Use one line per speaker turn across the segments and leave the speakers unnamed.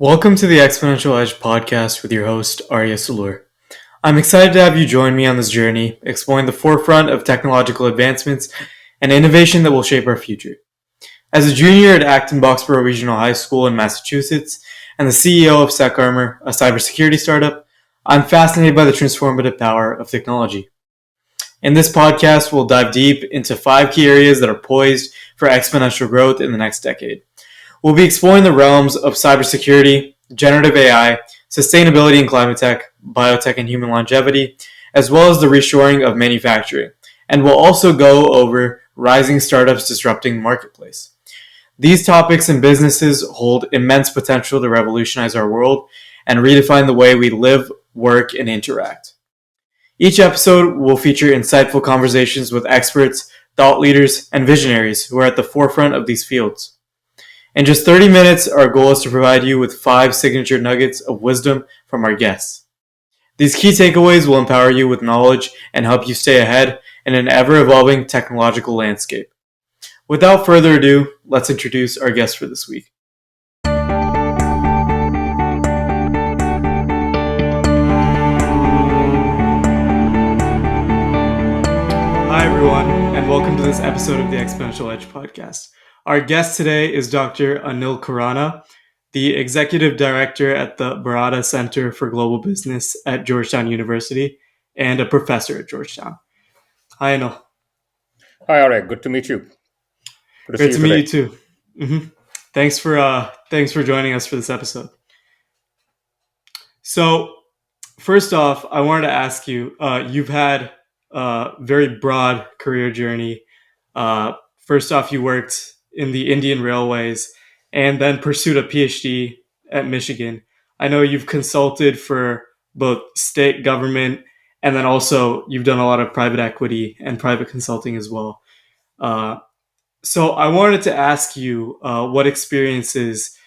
Welcome to the Exponential Edge podcast with your host, Arya Sulur. I'm excited to have you join me on this journey, exploring the forefront of technological advancements and innovation that will shape our future. As a junior at Acton-Boxborough Regional High School in Massachusetts and the CEO of SecArmor, a cybersecurity startup, I'm fascinated by the transformative power of technology. In this podcast, we'll dive deep into 5 key areas that are poised for exponential growth in the next decade. We'll be exploring the realms of cybersecurity, generative AI, sustainability and climate tech, biotech and human longevity, as well as the reshoring of manufacturing. And we'll also go over rising startups disrupting the marketplace. These topics and businesses hold immense potential to revolutionize our world and redefine the way we live, work, and interact. Each episode will feature insightful conversations with experts, thought leaders, and visionaries who are at the forefront of these fields. In just 30 minutes, our goal is to provide you with 5 signature nuggets of wisdom from our guests. These key takeaways will empower you with knowledge and help you stay ahead in an ever-evolving technological landscape. Without further ado, let's introduce our guest for this week. Hi, everyone, and welcome to this episode of the Exponential Edge podcast. Our guest today is Dr. Anil Khurana, the Executive Director at the Baratta Center for Global Business at Georgetown University and a professor at Georgetown. Hi, Anil.
Hi, Arya. Good to meet you.
Great to meet you too. Thanks for joining us for this episode. So, first off, I wanted to ask you, you've had a very broad career journey. First off, you worked in the Indian Railways and then pursued a PhD at Michigan. I know you've consulted for both state government and then also you've done a lot of private equity and private consulting as well. So I wanted to ask you what experiences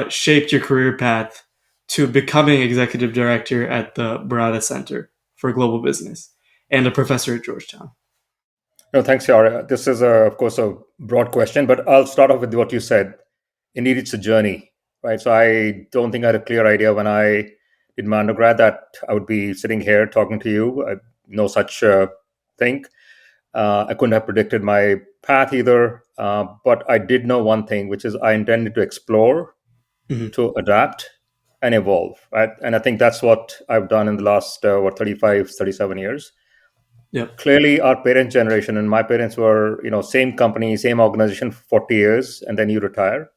shaped your career path to becoming executive director at the Baratta Center for Global Business and a professor at Georgetown.
No, thanks, Arya. This is, of course, a broad question, but I'll start off with what you said. Indeed, it's a journey, right? So I don't think I had a clear idea when I did my undergrad that I would be sitting here talking to you. No such thing. I couldn't have predicted my path either, but I did know one thing, which is I intended to explore, to adapt, and evolve, right? And I think that's what I've done in the last, 35, 37 years.
Yep.
Clearly, our parents' generation and my parents were, same company, same organization for 40 years, and then you retire.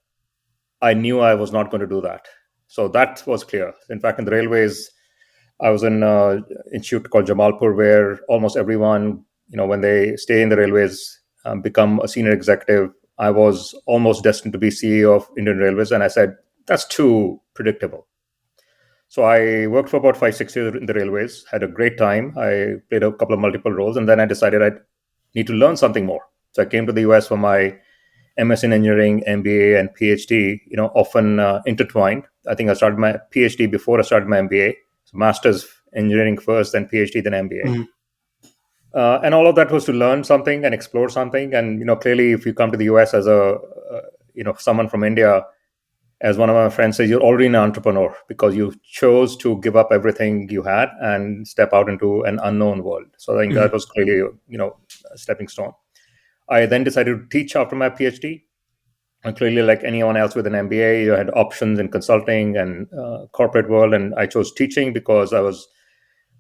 I knew I was not going to do that. So that was clear. In fact, in the railways, I was in an institute called Jamalpur, where almost everyone, when they stay in the railways, become a senior executive. I was almost destined to be CEO of Indian Railways, and I said, that's too predictable. So I worked for about 5-6 years in the railways, had a great time. I played a couple of multiple roles, and then I decided I need to learn something more. So I came to the US for my MS in engineering, MBA, and PhD, often intertwined. I think I started my PhD before I started my MBA. So master's engineering first, then PhD, then MBA. And all of that was to learn something and explore something. And, clearly, if you come to the US as someone from India, as one of my friends says, you're already an entrepreneur because you chose to give up everything you had and step out into an unknown world. So I think that was clearly, a stepping stone. I then decided to teach after my PhD. And clearly, like anyone else with an MBA, you had options in consulting and corporate world. And I chose teaching because I was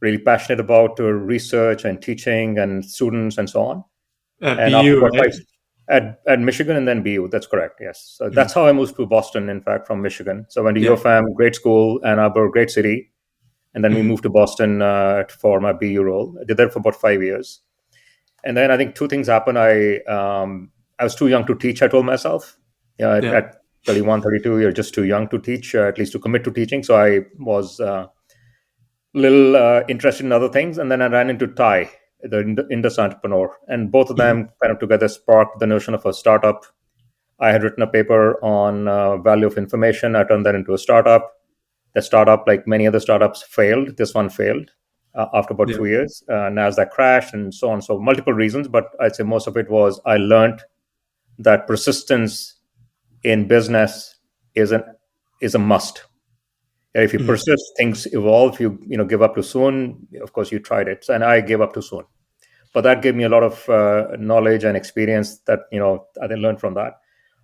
really passionate about research and teaching and students and so on.
At BU, right?
At Michigan and then BU. That's correct. Yes. So that's how I moved to Boston, in fact, from Michigan. So I went to UFM, great school, Ann Arbor, great city. And then we moved to Boston for my BU role. I did that for about 5 years. And then I think 2 things happened. I was too young to teach, I told myself. At 31, 32, you're just too young to teach, at least to commit to teaching. So I was a little interested in other things. And then I ran into Ty, the Indus entrepreneur, and both of them kind of together sparked the notion of a startup. I had written a paper on value of information. I turned that into a startup. The startup, like many other startups, failed. This one failed after about 2 years. NASDAQ crashed and so on. So multiple reasons, but I'd say most of it was I learned that persistence in business is an is a must. If you
Mhm.
persist, things evolve. If you give up too soon, of course you tried it, and I gave up too soon. But that gave me a lot of knowledge and experience that I then learned from that.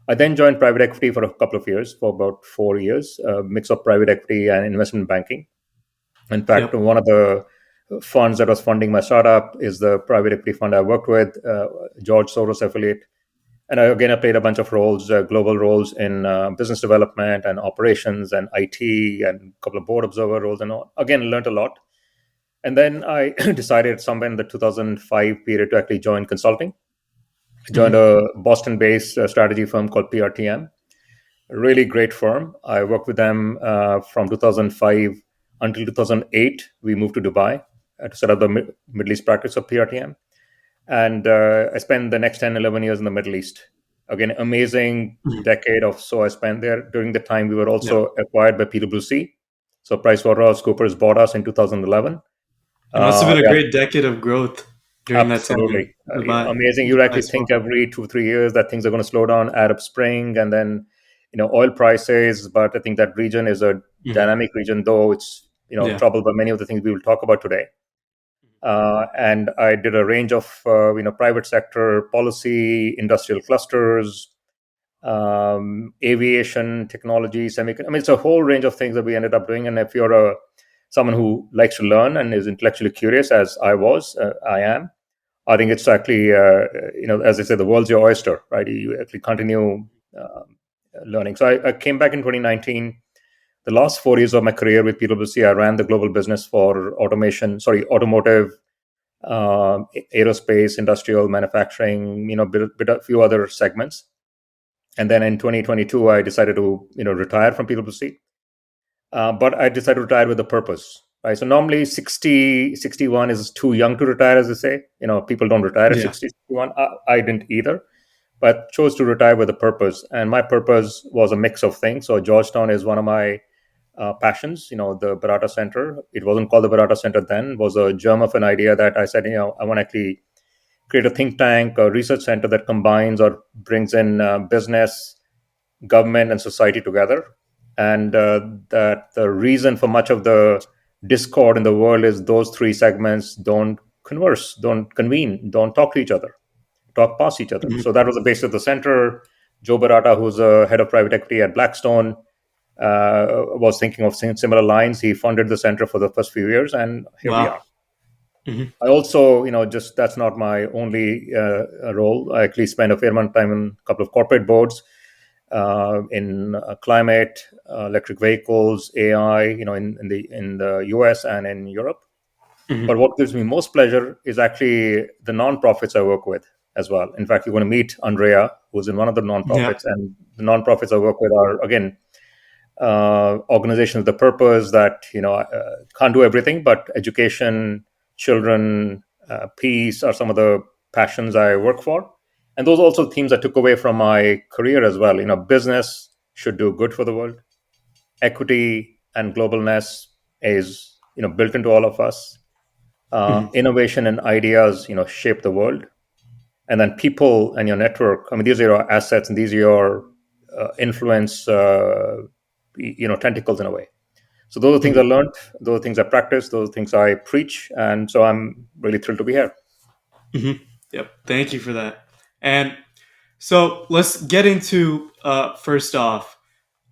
I then joined private equity for a couple of years, for about 4 years, a mix of private equity and investment banking. In fact,
Yep.
one of the funds that was funding my startup is the private equity fund I worked with, George Soros affiliate. And I played a bunch of roles, global roles in business development and operations and IT, and a couple of board observer roles, and all. Again, learned a lot. And then I decided somewhere in the 2005 period to actually join consulting. I joined
Mhm.
a Boston-based strategy firm called PRTM. A really great firm. I worked with them from 2005 until 2008. We moved to Dubai to set up the Middle East practice of PRTM. And I spent the next 10, 11 years in the Middle East. Again, amazing
Mhm.
decade of so I spent there. During the time, we were
Yep.
also acquired by PwC. So PricewaterhouseCoopers bought us in 2011.
It must have been a
Yeah,
great decade of growth during that time in
absolutely.
Dubai.
Amazing. You'd
Dubai
actually
as well.
think every 2, 3 years that things are going to slow down, Arab Spring, and then, oil prices. But I think that region is a
Mhm.
dynamic region, though it's,
Yeah.
troubled by many of the things we will talk about today. And I did a range of, private sector policy, industrial clusters, aviation, technology, semiconductor. I mean, it's a whole range of things that we ended up doing. And if you're someone who likes to learn and is intellectually curious, as I am, I think it's actually, as I said, the world's your oyster, right? You actually continue learning. So I came back in 2019. The last 4 years of my career with PwC, I ran the global business for automotive, aerospace, industrial, manufacturing, a few other segments. And then in 2022, I decided to, retire from PwC. But I decided to retire with a purpose. Right. So normally 60, 61 is too young to retire, as they say. People don't retire at
Yeah.
60, 61. I didn't either, but chose to retire with a purpose. And my purpose was a mix of things. So Georgetown is one of my passions. The Baratta Center. It wasn't called the Baratta Center then. It was a germ of an idea that I said, I want to actually create a think tank, a research center that combines or brings in business, government, and society together. And that the reason for much of the discord in the world is those three segments don't converse, don't convene, don't talk to each other, talk past each other.
Mhm.
So that was the basis of the center. Joe Baratta, who's a head of private equity at Blackstone, was thinking of similar lines. He funded the center for the first few years, and here we
Wow.
are.
Mhm.
I also, just that's not my only role. I actually spend a fair amount of time in a couple of corporate boards in climate, electric vehicles, AI, in the US and in Europe.
Mhm.
But what gives me most pleasure is actually the nonprofits I work with as well. In fact, you're going to meet Andrea, who's in one of the
Yeah.
nonprofits, and the nonprofits I work with are, again, organizations with the purpose that can't do everything, but education, children, peace are some of the passions I work for. And those are also themes I took away from my career as well. Business should do good for the world. Equity and globalness is built into all of us.
Mhm.
Innovation and ideas shape the world. And then people and your network, I mean, these are your assets and these are your influence, tentacles in a way. So those are things I
Mhm.
learned, those are things I practice, those are things I preach. And so I'm really thrilled to be here.
Mhm. Yep. Thank you for that. And so let's get into first off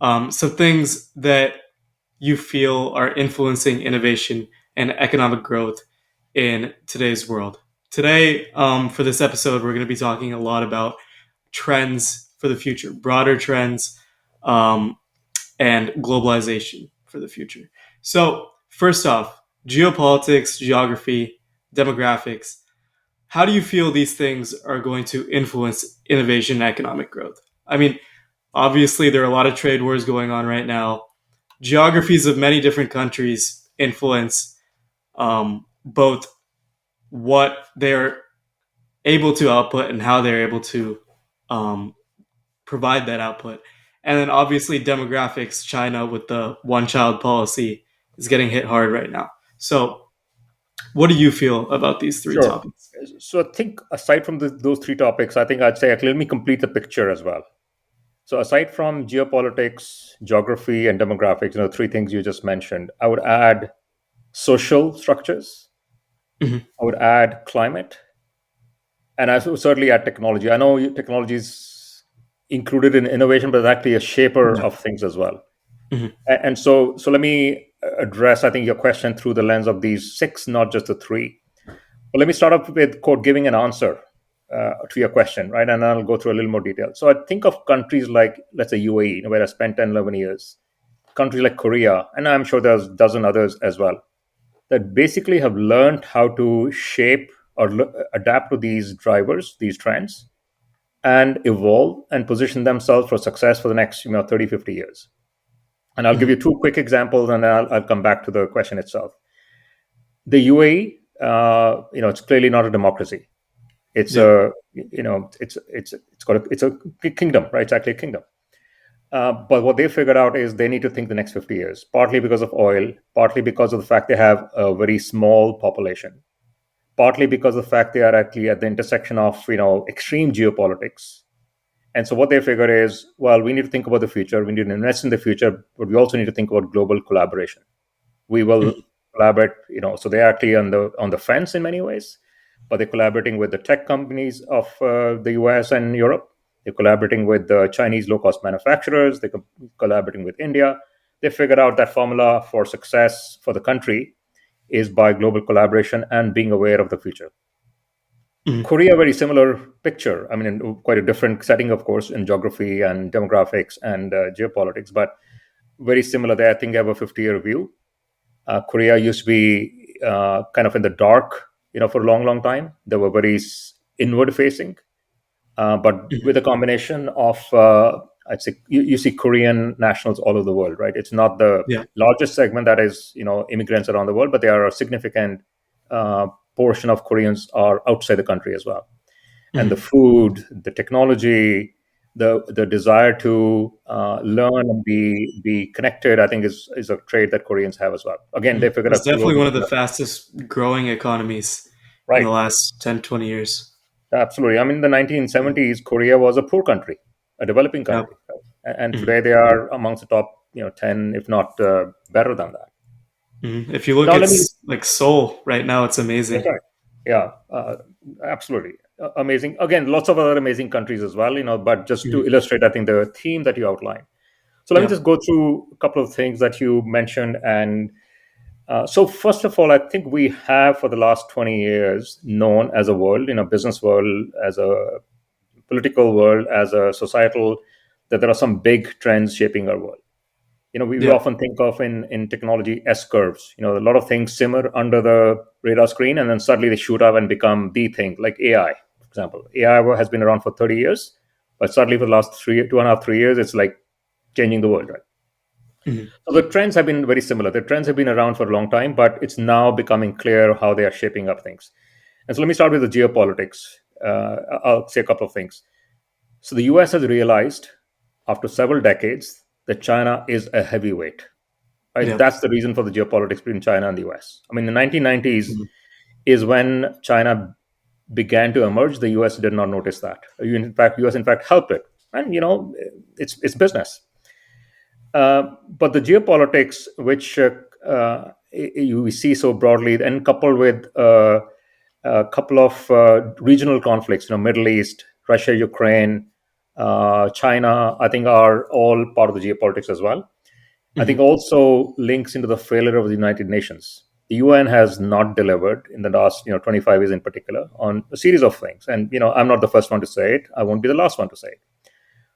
some things that you feel are influencing innovation and economic growth in today's world. Today, for this episode, we're going to be talking a lot about trends for the future, broader trends, um, and globalization for the future. So, first off, geopolitics, geography, demographics. How do you feel these things are going to influence innovation and economic growth? I mean, obviously, there are a lot of trade wars going on right now. Geographies of many different countries influence both what they're able to output and how they're able to um, provide that output. And then obviously demographics, China with the one child policy is getting hit hard right now. So, what do you feel about these three
Sure.
topics?
So I think aside from those three topics, I think I'd say, okay, let me complete the picture as well. So aside from geopolitics, geography, and demographics, three things you just mentioned, I would add social structures,
Mhm.
I would add climate, and I would certainly add technology. I know technology is included in innovation, but it's actually a shaper
Yeah.
of things as well.
Mhm.
And so let me address, I think, your question through the lens of these six, not just the three. But let me start off with quote giving an answer to your question, right? And I'll go through a little more detail. So I think of countries like, let's say, UAE, where I spent 10, 11 years, countries like Korea, and I'm sure there's a dozen others as well, that basically have learned how to shape or adapt to these drivers, these trends, and evolve and position themselves for success for the next 30, 50 years. And I'll give
Mhm.
you two quick examples, and then I'll come back to the question itself. The UAE, it's clearly not a democracy. It's
Yeah.
a, it's a kingdom, right? It's actually a kingdom. But what they figured out is they need to think the next 50 years, partly because of oil, partly because of the fact they have a very small population, partly because of the fact they are actually at the intersection of extreme geopolitics. And so what they figure is, well, we need to think about the future, we need to invest in the future, but we also need to think about global collaboration. We will
Mhm.
collaborate, so they're actually on the fence in many ways, but they're collaborating with the tech companies of the US and Europe. They're collaborating with the Chinese low cost manufacturers. They're collaborating with India. They figured out that formula for success for the country is by global collaboration and being aware of the future.
Mhm.
Korea, very similar picture. I mean, in quite a different setting, of course, in geography and demographics and geopolitics, but very similar there. I think they have a 50-year view. Korea used to be kind of in the dark, for a long, long time. They were very inward facing, but
Mhm.
with a combination of, I'd say, you see Korean nationals all over the world, right? It's not the
Yeah.
largest segment that is, immigrants around the world, but they are a significant uh, portion of Koreans are outside the country as well. And the
Mhm.
food, the technology, the desire to learn and be connected, I think is a trait that Koreans have as well. Again, they
Mhm.
figured
It's
out
definitely
global,
one of the fastest growing economies in
right?
the last 10, 20 years.
Absolutely. I mean, in the
Mhm.
1970s, Korea was a poor country, a developing
Yeah.
country, right? And
Mhm.
today they are amongst the top, 10, if not better than that.
Mhm. If you look
Now,
at
let me.
like Seoul right now, it's
That's
amazing.
right. Yeah, absolutely. Amazing. Again, lots of other amazing countries as well, but just to
Mhm.
illustrate, I think, the theme that you outlined. So let me
Yeah.
just go through a couple of things that you mentioned. And so, first of all, I think we have for the last 20 years known as a world, business world, as a political world, as a societal, that there are some big trends shaping our world. We
Yeah.
often think of in technology S curves. A lot of things simmer under the radar screen, and then suddenly they shoot up and become the thing, like AI, for example. AI has been around for 30 years, but suddenly for the last 2.5, 3 years, it's like changing the world, right?
Mhm.
So the trends have been very similar. The trends have been around for a long time, but it's now becoming clear how they are shaping up things. And so let me start with the geopolitics. I'll say a couple of things. So the US has realized after several decades that China is a heavyweight. Right?
Yeah.
That's the reason for the geopolitics between China and the US. I mean, the 1990s
Mhm.
is when China began to emerge. The US did not notice that. US in fact helped it, and it's business. But the geopolitics, which you see so broadly, and coupled with a couple of regional conflicts, Middle East, Russia, Ukraine, China, I think are all part of the geopolitics as well. I think
Mhm.
also links into the failure of the United Nations. The UN has not delivered in the last 25 years in particular on a series of things. And I'm not the first one to say it. I won't be the last one to say it.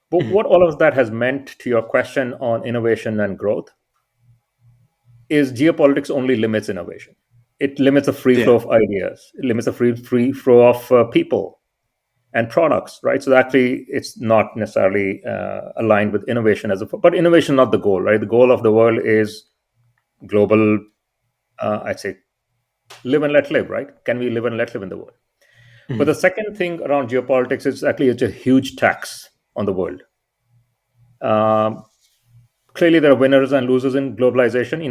But
Mhm.
what all of that has meant to your question on innovation and growth is geopolitics only limits innovation. It limits the free
Yeah.
flow of ideas. It limits the free flow of people and products, right? So actually, it's not necessarily aligned with innovation but innovation not the goal, right? The goal of the world is global. I'd say live and let live, right? Can we live and let live in the world? But
Mhm.
the second thing around geopolitics is actually it's a huge tax on the world. Um, Clearly, there are winners and losers in globalization.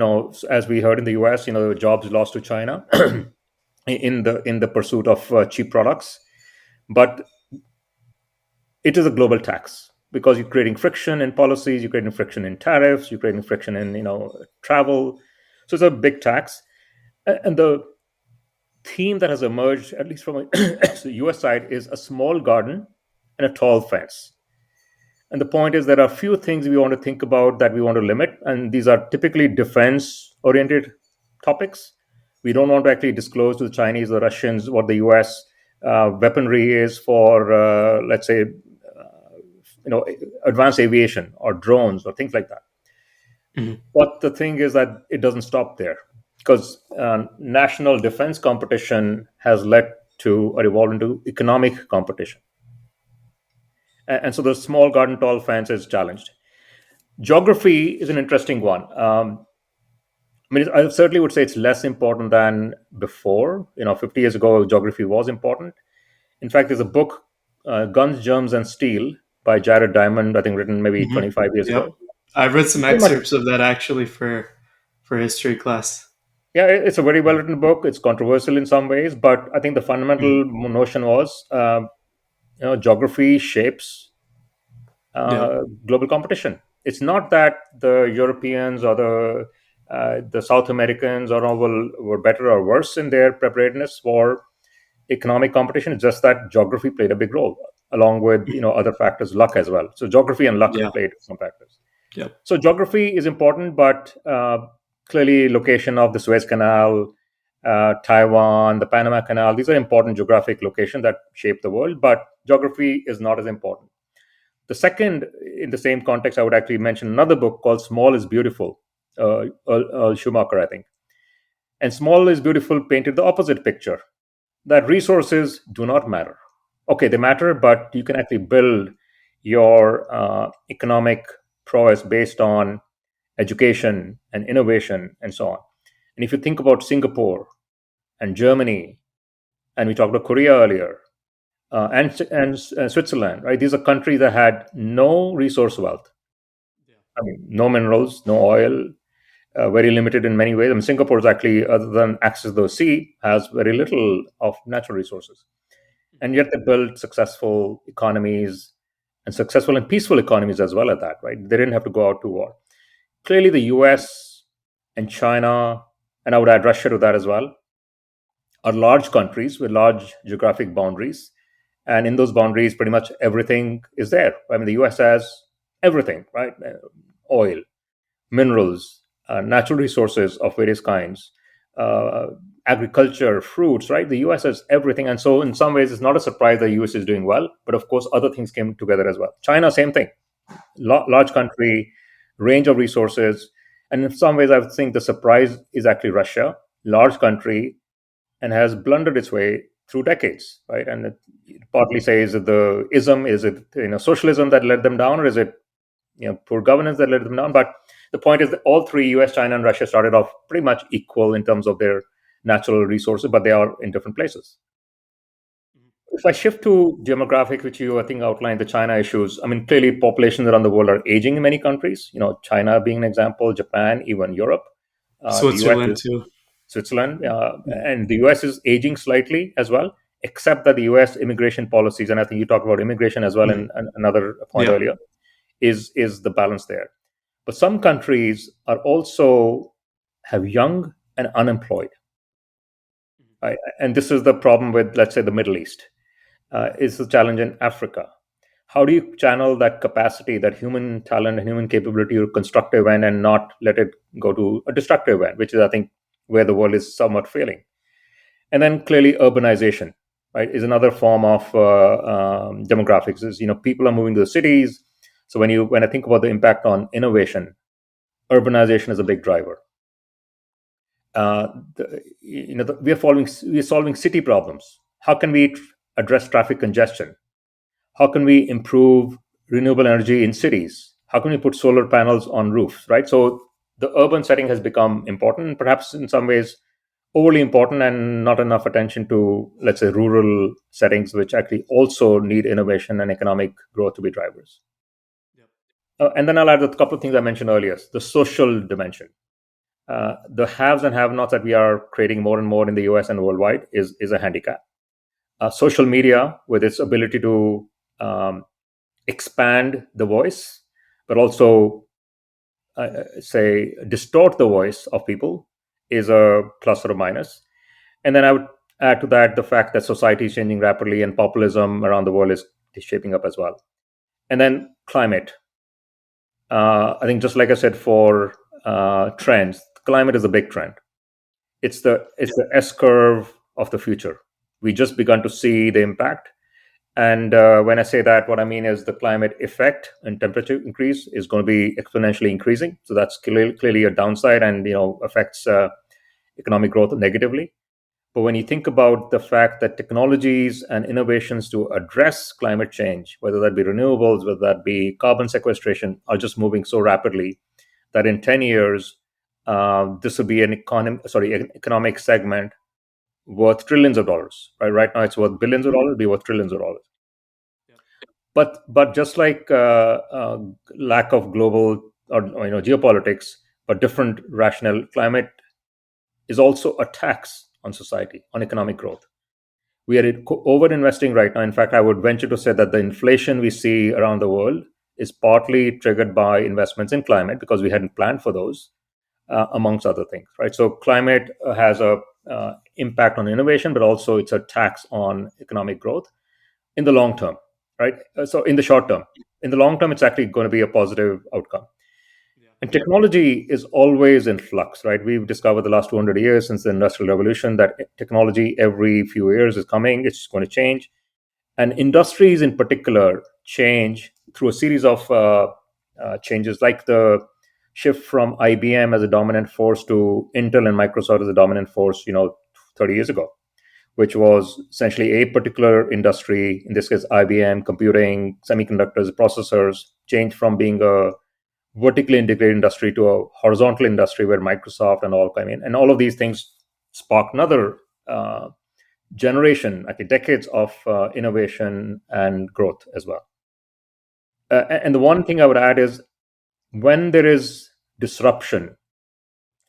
As we heard in the US, jobs lost to China in the pursuit of cheap products. But it is a global tax because you're creating friction in policies, you're creating friction in tariffs, you're creating friction in travel. So it's a big tax. And the theme that has emerged, at least from the US side, is a small garden and a tall fence. And the point is, there are a few things we want to think about that we want to limit, and these are typically defense oriented topics. We don't want to actually disclose to the Chinese or Russians what the US weaponry is for, let's say, advanced aviation or drones or things like that.
Mhm.
But the thing is that it doesn't stop there, because national defense competition has led to or evolved into economic competition. And so the small garden, tall fence is challenged. Geography is an interesting one. I certainly would say it's less important than before. 50 years ago, geography was important. In fact, there's a book, Guns, Germs, and Steel by Jared Diamond, I think written maybe
Mhm.
25 years
Yep.
ago.
I've read some
Pretty much,
excerpts of that actually for history class.
yeah, it's a very well written book. It's controversial in some ways, but I think the
Mhm.
fundamental notion was, geography shapes
Yep.
global competition. It's not that the Europeans or the South Americans or all were better or worse in their preparedness for economic competition. It's just that geography played a big role, along with other factors, luck as well. So geography and luck
Yeah.
played some factors.
Yep.
So geography is important, but clearly location of the Suez Canal, Taiwan, the Panama Canal, these are important geographic locations that shape the world, but geography is not as important. The second, in the same context, I would actually mention another book called Small is Beautiful, Earl Schumacher, I think. And Small is Beautiful painted the opposite picture, that resources do not matter. Okay, they matter, but you can actually build your economic prowess based on education and innovation and so on. And if you think about Singapore and Germany, and we talked about Korea earlier, and Switzerland, right? These are countries that had no resource wealth. I mean, no minerals, no oil, very limited in many ways. I mean, Singapore is actually, other than access to the sea, has very little of natural resources. And yet they built successful economies and successful and peaceful economies as well at that, right? They didn't have to go out to war. Clearly, the US and China, and I would add Russia to that as well, are large countries with large geographic boundaries. And in those boundaries, pretty much everything is there. I mean, the US has everything, right? Oil, minerals, natural resources of various kinds, uh, agriculture, fruits, right? The US has everything. And so, in some ways, it's not a surprise the US is doing well. But of course, other things came together as well. China, same thing. Large country, range of resources. And in some ways, I think the surprise is actually Russia, large country, and has blundered its way through decades, right? And it partly says that the ism, is it socialism that led them down, or is it poor governance that led them down? But the point is that all three, US, China, and Russia, started off pretty much equal in terms of their natural resources, but they are in different places. If I shift to demographic, which you I think outlined the China issues, I mean, clearly populations around the world are aging in many countries. China being an example, Japan, even Europe. The US
Switzerland
is
too.
Switzerland,
Mhm.
and the US is aging slightly as well, except that the US immigration policies, and I think you talked about immigration as well
Mhm.
in another point
Yeah.
earlier, is the balance there. But some countries are also have young and unemployed, right? And this is the problem with, let's say, the Middle East. Is the challenge in Africa. How do you channel that capacity, that human talent and human capability to constructive end and not let it go to a destructive end, which is, I think, where the world is somewhat failing. And then clearly urbanization, right, is another form of demographics. Is people are moving to the cities. So when I think about the impact on innovation, urbanization is a big driver. We are solving city problems. How can we address traffic congestion? How can we improve renewable energy in cities? How can we put solar panels on roofs, right? So the urban setting has become important, and perhaps in some ways overly important, and not enough attention to, let's say, rural settings, which actually also need innovation and economic growth to be drivers.
Yep.
And then I'll add a couple of things I mentioned earlier: the social dimension. The haves and have-nots that we are creating more and more in the US and worldwide is a handicap. Social media, with its ability to um, expand the voice, but also say distort the voice of people is a plus or a minus. And then I would add to that the fact that society is changing rapidly and populism around the world is shaping up as well. And then climate. I think just like I said for trends, climate is a big trend. It's the S curve of the future. We just begun to see the impact. And when I say that, what I mean is the climate effect and temperature increase is going to be exponentially increasing. So that's clearly a downside, and affects economic growth negatively. But when you think about the fact that technologies and innovations to address climate change, whether that be renewables, whether that be carbon sequestration, are just moving so rapidly that in 10 years, this will be an economic segment worth trillions of dollars. Right now, it's worth billions of dollars, it'll be worth trillions of dollars. But just like lack of global or geopolitics, but different rationale, climate is also a tax on society, on economic growth. We are over investing right now. In fact, I would venture to say that the inflation we see around the world is partly triggered by investments in climate because we hadn't planned for those, amongst other things, right? So climate has a impact on innovation, but also it's a tax on economic growth in the long term, right? So in the short term, in the long term, it's actually going to be a positive outcome. And technology is always in flux, right? We've discovered the last 200 years since the Industrial Revolution that technology every few years is coming, it's going to change. And industries in particular change through a series of changes, like the shift from IBM as a dominant force to Intel and Microsoft as a dominant force, 30 years ago, which was essentially a particular industry, in this case, IBM, computing, semiconductors, processors, changed from being a vertically integrated industry to a horizontal industry where Microsoft and all come in. And all of these things spark another generation, like decades of innovation and growth as well. And the one thing I would add is when there is disruption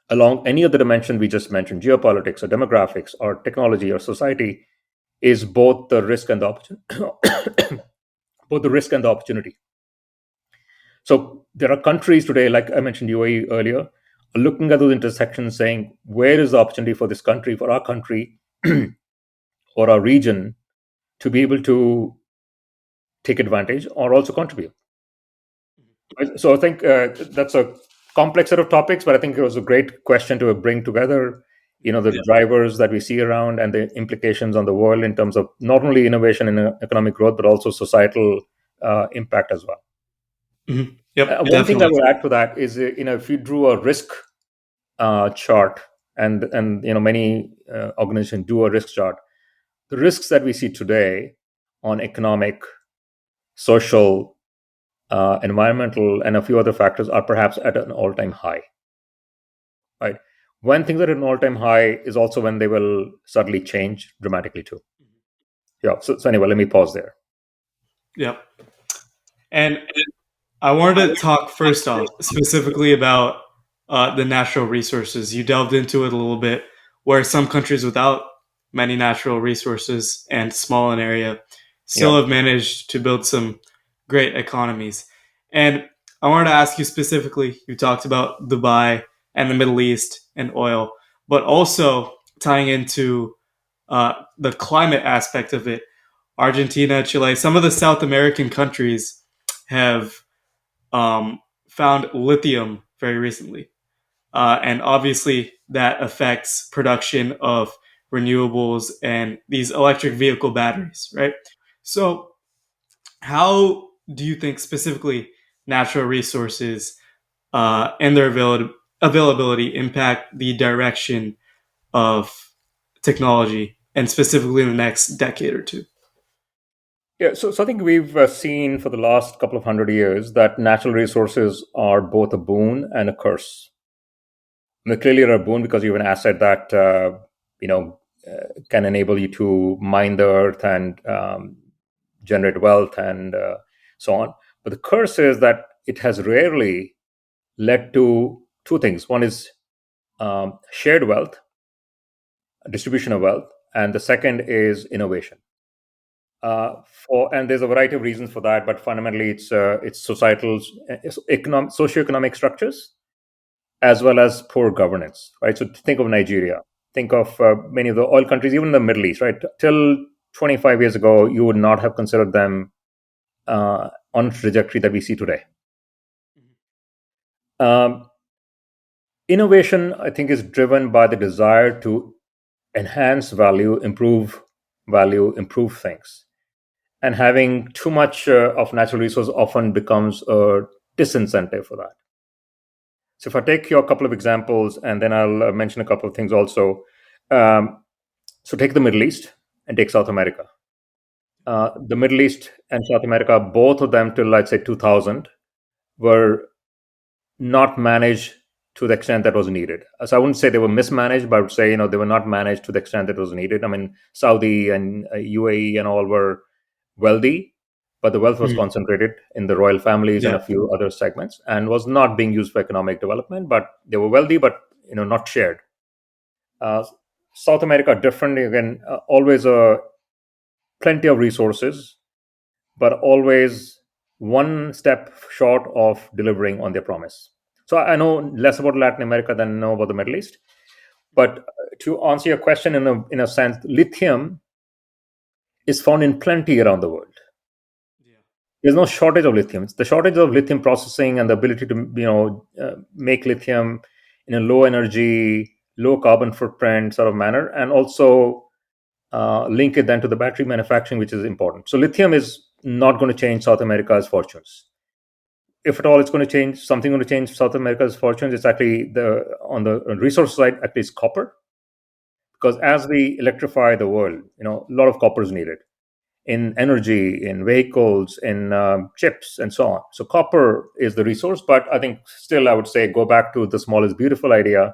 along any of the dimensions we just mentioned, geopolitics or demographics or technology or society, is both the risk and the opportunity. Both the risk and the opportunity. So there are countries today, like I mentioned UAE earlier, are looking at those intersections saying, where is the opportunity for this country, for our country or our region to be able to take advantage or also contribute? So I think that's a complex set of topics, but I think it was a great question to bring together, the drivers that we see around and the implications on the world in terms of not only innovation and economic growth, but also societal impact as well.
Mm-hmm. Yep,
One
definitely.
thing I would add to that is, if you drew a risk chart, and many organizations do a risk chart, the risks that we see today on economic, social, environmental, and a few other factors are perhaps at an all-time high. Right? When things are at an all-time high is also when they will suddenly change dramatically too. Yeah. So anyway, let me pause there.
Yep. And I wanted to talk first off specifically about the natural resources. You delved into it a little bit, where some countries without many natural resources and small in area still have managed to build some great economies. And I wanted to ask you specifically, you talked about Dubai and the Middle East and oil, but also tying into the climate aspect of it. Argentina, Chile, some of the South American countries have found lithium very recently. And obviously, that affects production of renewables and these electric vehicle batteries, right? So, how do you think specifically natural resources and their availability impact the direction of technology, and specifically in the next decade or two?
Yeah, so I think we've seen for the last couple of 100 years that natural resources are both a boon and a curse. And they clearly are a boon because you have an asset that can enable you to mine the earth and generate wealth and so on. But the curse is that it has rarely led to two things. One is shared wealth, distribution of wealth, and the second is innovation. And there's a variety of reasons for that, but fundamentally it's societal, socioeconomic structures as well as poor governance, right? So think of Nigeria, think of many of the oil countries, even the Middle East, right? Till 25 years ago, you would not have considered them on trajectory that we see today. Um, Innovation, I think, is driven by the desire to enhance value, improve things. And having too much of natural resource often becomes a disincentive for that. So if I take your couple of examples and then I'll mention a couple of things also. Um, so take the Middle East and take South America. The Middle East and South America, both of them till let's say 2000, were not managed to the extent that was needed. So I wouldn't say they were mismanaged, but I would say they were not managed to the extent that was needed. I mean, Saudi and UAE and all were wealthy, but the wealth was
Mhm.
concentrated in the royal families and
Yeah.
a few other segments, and was not being used for economic development. But they were wealthy, but not shared. Uh, South America different again, always plenty of resources, but always one step short of delivering on their promise. So I know less about Latin America than I know about the Middle East. But to answer your question in a sense, lithium is found in plenty around the world.
Yeah.
There's no shortage of lithium. It's the shortage of lithium processing and the ability to make lithium in a low energy, low carbon footprint sort of manner, and also link it then to the battery manufacturing, which is important. So lithium is not going to change South America's fortunes. If at all it's going to change something, going to change South America's fortunes, it's actually the on the resource side, at least copper, because as we electrify the world, a lot of copper is needed in energy, in vehicles, in chips, and so on. So copper is the resource, but I think still I would say go back to the small is beautiful idea.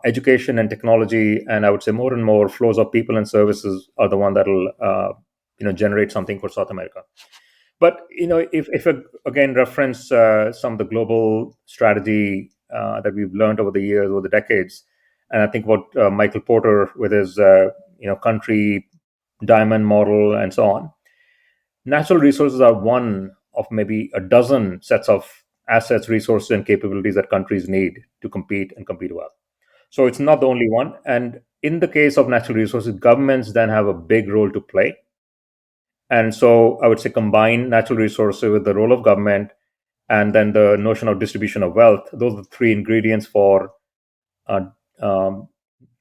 Education and technology, and I would say more and more flows of people and services are the one that'll generate something for South America. But if I, again reference some of the global strategy that we've learned over the years, over the decades, and I think what Michael Porter with his country diamond model and so on, natural resources are one of maybe a dozen sets of assets, resources, and capabilities that countries need to compete and compete well. So it's not the only one. And in the case of natural resources, governments then have a big role to play. And so I would say combine natural resources with the role of government and then the notion of distribution of wealth. Those are the three ingredients for uh, um,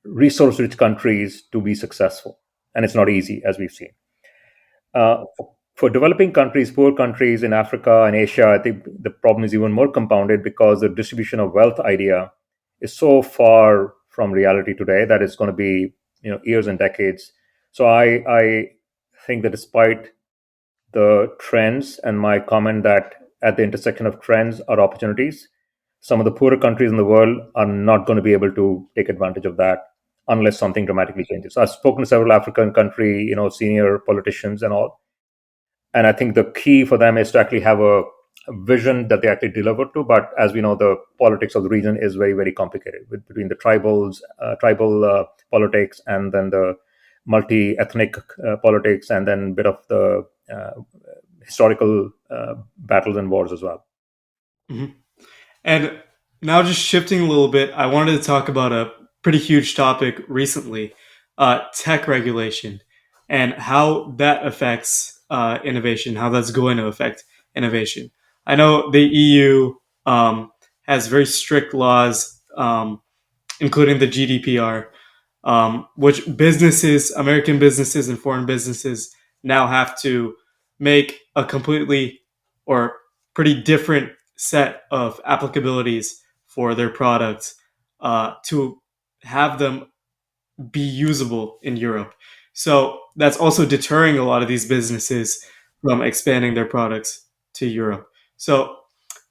resource rich countries to be successful. And it's not easy, as we've seen. For developing countries, poor countries in Africa and Asia, I think the problem is even more compounded because the distribution of wealth idea is so far from reality today that it's going to be years and decades. So I think that despite the trends and my comment that at the intersection of trends are opportunities, some of the poorer countries in the world are not going to be able to take advantage of that unless something dramatically changes. So I've spoken to several African country, senior politicians and all, and I think the key for them is to actually have a vision that they actually deliver to. But as we know, the politics of the region is very, very complicated between the tribal politics, and then the multi-ethnic politics, and then a bit of the historical battles and wars as well.
Mhm. And now, just shifting a little bit, I wanted to talk about a pretty huge topic recently, tech regulation, and how that affects innovation, how that's going to affect innovation. I know the EU has very strict laws, including the GDPR, which businesses, American businesses and foreign businesses, now have to make a completely or pretty different set of applicabilities for their products to have them be usable in Europe. So that's also deterring a lot of these businesses from expanding their products to Europe. So,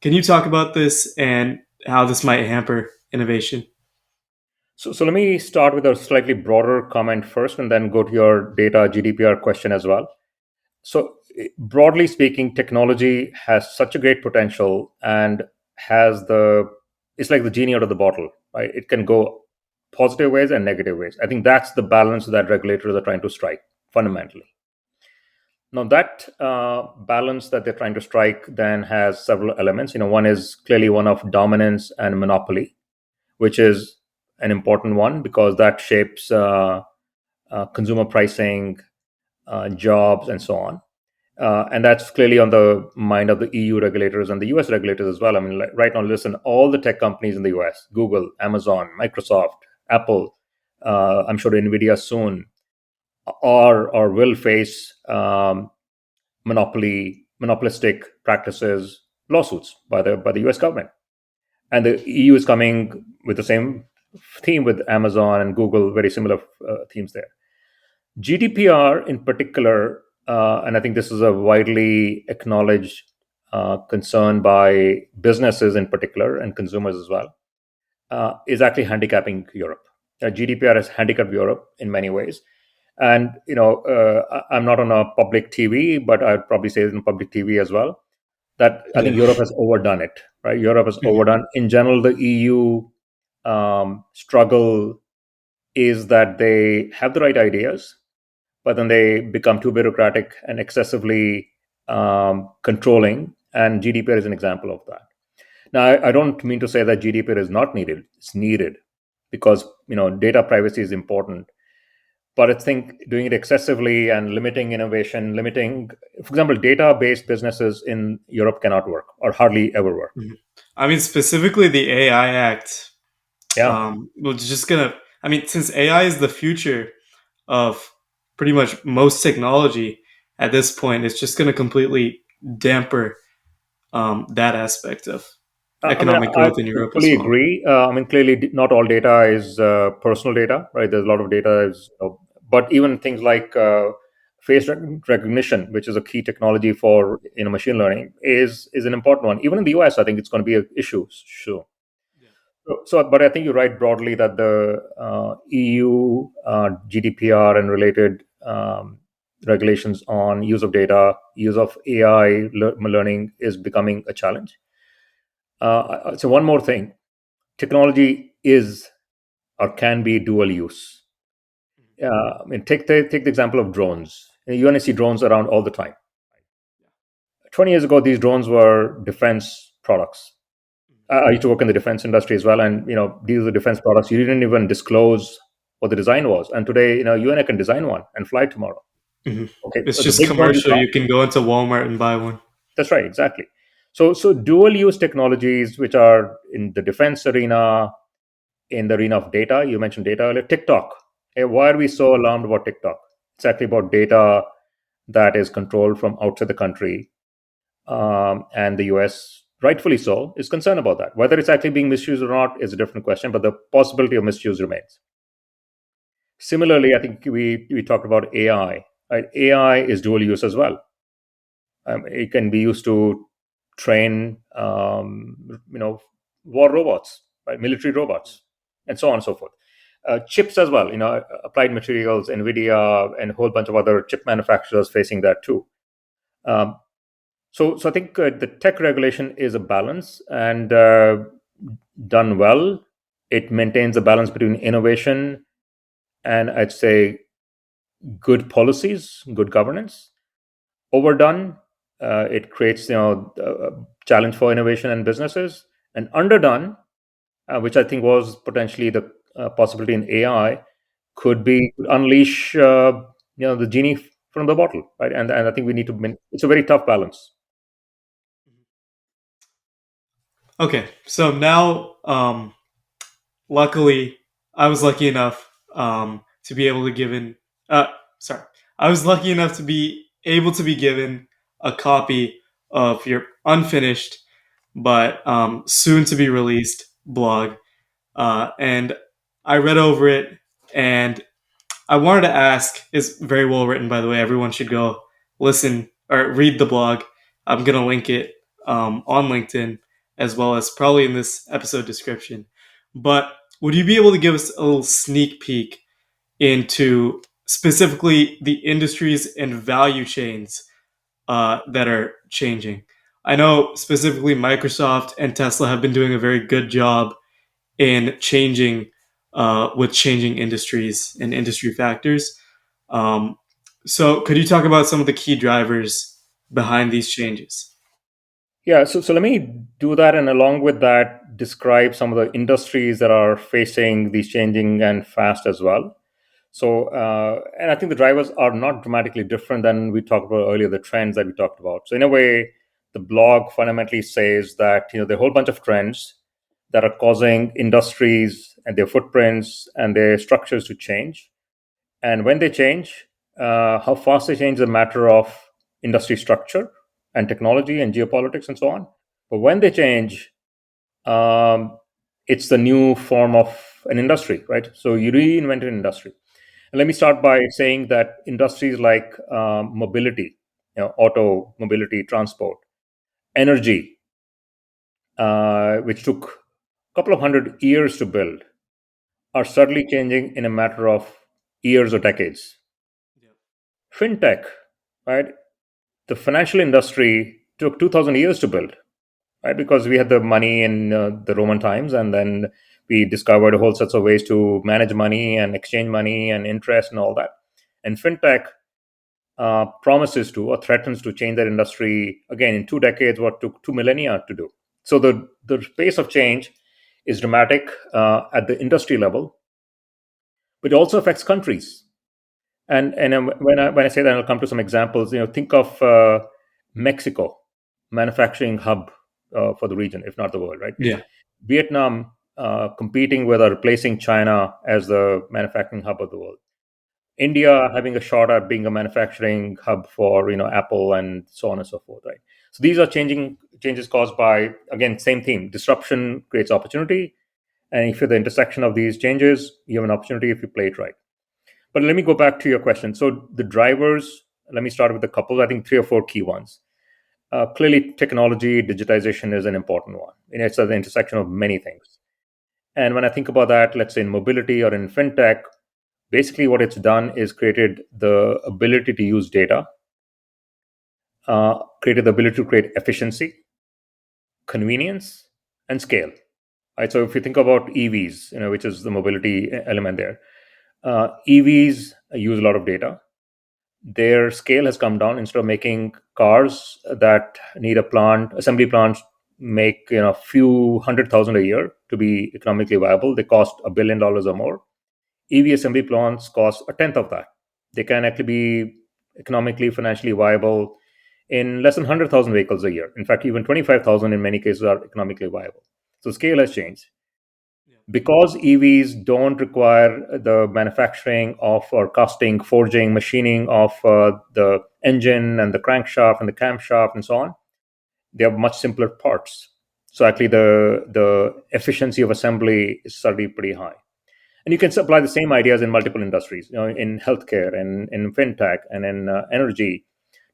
can you talk about this and how this might hamper innovation?
So let me start with a slightly broader comment first, and then go to your data GDPR question as well. So, broadly speaking, technology has such a great potential and has it's like the genie out of the bottle, right? It can go positive ways and negative ways. I think that's the balance that regulators are trying to strike fundamentally. Now that balance that they're trying to strike then has several elements. One is clearly one of dominance and monopoly, which is an important one because that shapes consumer pricing, jobs, and so on. And that's clearly on the mind of the EU regulators and the US regulators as well. I mean, like, right now, listen, all the tech companies in the US, Google, Amazon, Microsoft, Apple, I'm sure Nvidia soon, are or will face monopolistic practices lawsuits by the US government. And the EU is coming with the same theme with Amazon and Google, very similar themes there. GDPR in particular, and I think this is a widely acknowledged concern by businesses in particular and consumers as well, is actually handicapping Europe. GDPR has handicapped Europe in many ways. And I'm not on a public TV, but I'd probably say it in public TV as well, that I think
Yeah.
Europe has overdone it. Right, Europe has
Mhm.
overdone. In general, the EU struggle is that they have the right ideas, but then they become too bureaucratic and excessively controlling. And GDPR is an example of that. Now, I don't mean to say that GDPR is not needed. It's needed because data privacy is important. But I think doing it excessively and limiting innovation, limiting, for example, data-based businesses in Europe cannot work or hardly ever work.
Mhm. I mean, specifically the AI Act.
Yeah.
We're just gonna. I mean, since AI is the future of pretty much most technology at this point, it's just gonna completely damper that aspect of
I mean,
economic
I
growth in Europe as
fully
well.
agree. I mean, clearly, not all data is personal data, right? There's a lot of data, but even things like face recognition, which is a key technology for machine learning, is an important one. Even in the US, I think it's going to be an issue. Sure. But I think you're right broadly that the EU GDPR and related regulations on use of data, use of AI learning is becoming a challenge. So one more thing, technology is or can be dual use. I mean, take the example of drones. You only see drones around all the time. 20 years ago, these drones were defense products. I used to work in the defense industry as well, and these are defense products. You didn't even disclose what the design was, and today, you and I can design one and fly tomorrow.
Hmm.
Okay,
It's
the
just
big drone is
commercial.
not.
You can go into Walmart and buy one.
That's right, exactly. So dual use technologies, which are in the defense arena, in the arena of data. You mentioned data earlier. TikTok. Why are we so alarmed about TikTok? It's actually about data that is controlled from outside the country, and the US, rightfully so, is concerned about that. Whether it's actually being misused or not is a different question, but the possibility of misuse remains. Similarly, I think we talked about AI. Right? AI is dual use as well. It can be used to train, war robots, right? Military robots, and so on and so forth. Chips as well, Applied Materials, Nvidia, and a whole bunch of other chip manufacturers facing that too. Um, so I think the tech regulation is a balance, and done well, it maintains a balance between innovation and, I'd say, good policies, good governance. Overdone, it creates a challenge for innovation and businesses. And underdone, which I think was potentially the possibility in AI, could unleash the genie from the bottle, right? And I think we need to. It's a very tough balance.
Okay, so now, luckily, I was lucky enough to be able to given. Sorry, I was lucky enough to be able to be given a copy of your unfinished but soon to be released blog, and I read over it, and I wanted to ask. It's very well written, by the way. Everyone should go listen or read the blog. I'm gonna link it on LinkedIn as well as probably in this episode description. But would you be able to give us a little sneak peek into specifically the industries and value chains that are changing? I know specifically Microsoft and Tesla have been doing a very good job in changing with changing industries and industry factors. Um, So, could you talk about some of the key drivers behind these changes?
Yeah, so let me do that, and along with that, describe some of the industries that are facing these changing and fast as well. So, and I think the drivers are not dramatically different than we talked about earlier, the trends that we talked about. So, in a way, the blog fundamentally says that there are a whole bunch of trends that are causing industries and their footprints and their structures to change. And when they change, how fast they change is a matter of industry structure and technology and geopolitics and so on. But when they change, um, it's the new form of an industry, right? So you reinvent an industry. And let me start by saying that industries like mobility, auto mobility, transport, energy, which took a couple of hundred years to build, are suddenly changing in a matter of years or decades. Fintech, right? The financial industry took 2000 years to build, right? Because we had the money in the Roman times, and then we discovered a whole sets of ways to manage money and exchange money and interest and all that. And fintech promises to or threatens to change that industry again in 2 decades, what took 2 millennia to do. So the pace of change is dramatic at the industry level, but it also affects countries. And when I say that, I'll come to some examples. Think of Mexico, manufacturing hub for the region, if not the world, right?
Yeah.
Vietnam competing with or replacing China as the manufacturing hub of the world. India having a shot at being a manufacturing hub for Apple and so on and so forth, right? So these are changes caused by, again, same theme: disruption creates opportunity, and if you're the intersection of these changes, you have an opportunity if you play it right. But let me go back to your question. So the drivers, let me start with a couple, I think 3 or 4 key ones. Clearly, technology, digitization is an important one. It's at the intersection of many things. And when I think about that, let's say in mobility or in fintech, basically what it's done is created the ability to use data, created the ability to create efficiency, convenience, and scale. Right. So if you think about EVs, which is the mobility element there, EVs use a lot of data. Their scale has come down. Instead of making cars that need a plant, assembly plants make few 100,000 a year to be economically viable. They cost $1 billion or more. EV assembly plants cost a tenth of that. They can actually be economically, financially viable in less than 100,000 vehicles a year. In fact, even 25,000 in many cases are economically viable. So scale has changed. Because EVs don't require the manufacturing of or casting, forging, machining of the engine and the crankshaft and the camshaft and so on, they have much simpler parts. So actually, the efficiency of assembly is suddenly pretty high. And you can apply the same ideas in multiple industries, in healthcare and in fintech and in energy.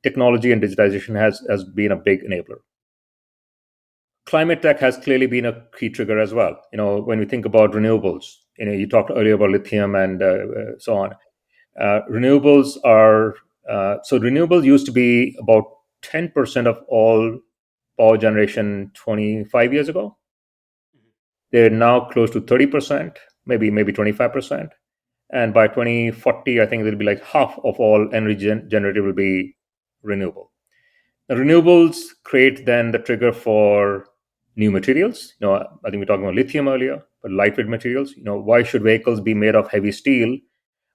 Technology and digitization has been a big enabler. Climate tech has clearly been a key trigger as well. When we think about renewables, you talked earlier about lithium and so on. Renewables are so renewables used to be about 10% of all power generation 25 years ago. They're now close to 30%, maybe 25%. And by 2040, I think it'll be like half of all energy generated will be renewable. The renewables create then the trigger for new materials. I think we talked about lithium earlier, but lightweight materials. Why should vehicles be made of heavy steel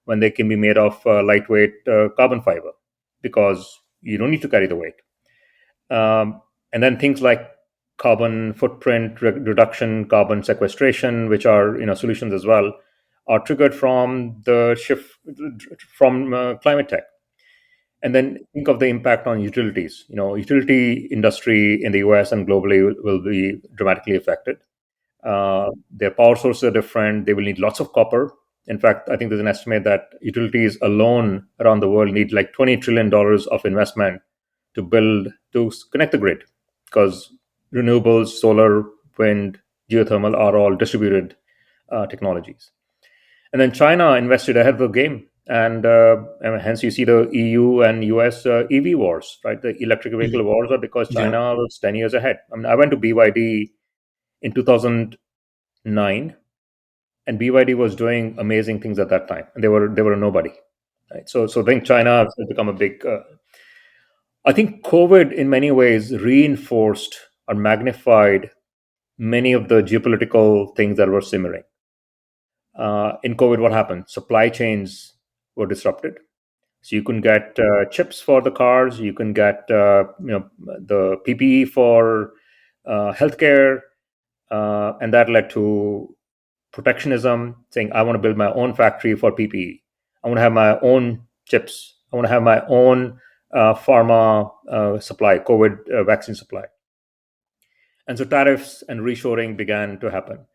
when they can be made of lightweight carbon fiber? Because you don't need to carry the weight. And then things like carbon footprint reduction, carbon sequestration, which are solutions as well, are triggered from the shift from climate tech. And then think of the impact on utilities. Utility industry in the US and globally will be dramatically affected. Their power sources are different. They will need lots of copper. In fact, I think there's an estimate that utilities alone around the world need like $20 trillion of investment to connect the grid, because renewables, solar, wind, geothermal are all distributed technologies. And then China invested ahead of the game, and hence you see the EU and US EV wars, right? The electric vehicle wars are because
Yeah.
China was 10 years ahead. I mean, I went to BYD in 2009, and BYD was doing amazing things at that time, and they were a nobody. Right? So I think China has become a big. I think COVID in many ways reinforced or magnified many of the geopolitical things that were simmering. In COVID, what happened? Supply chains were disrupted. So you can get chips for the cars, you can get the PPE for healthcare, and that led to protectionism, saying I want to build my own factory for PPE. I want to have my own chips. I want to have my own pharma supply, COVID vaccine supply. And so tariffs and reshoring began to happen.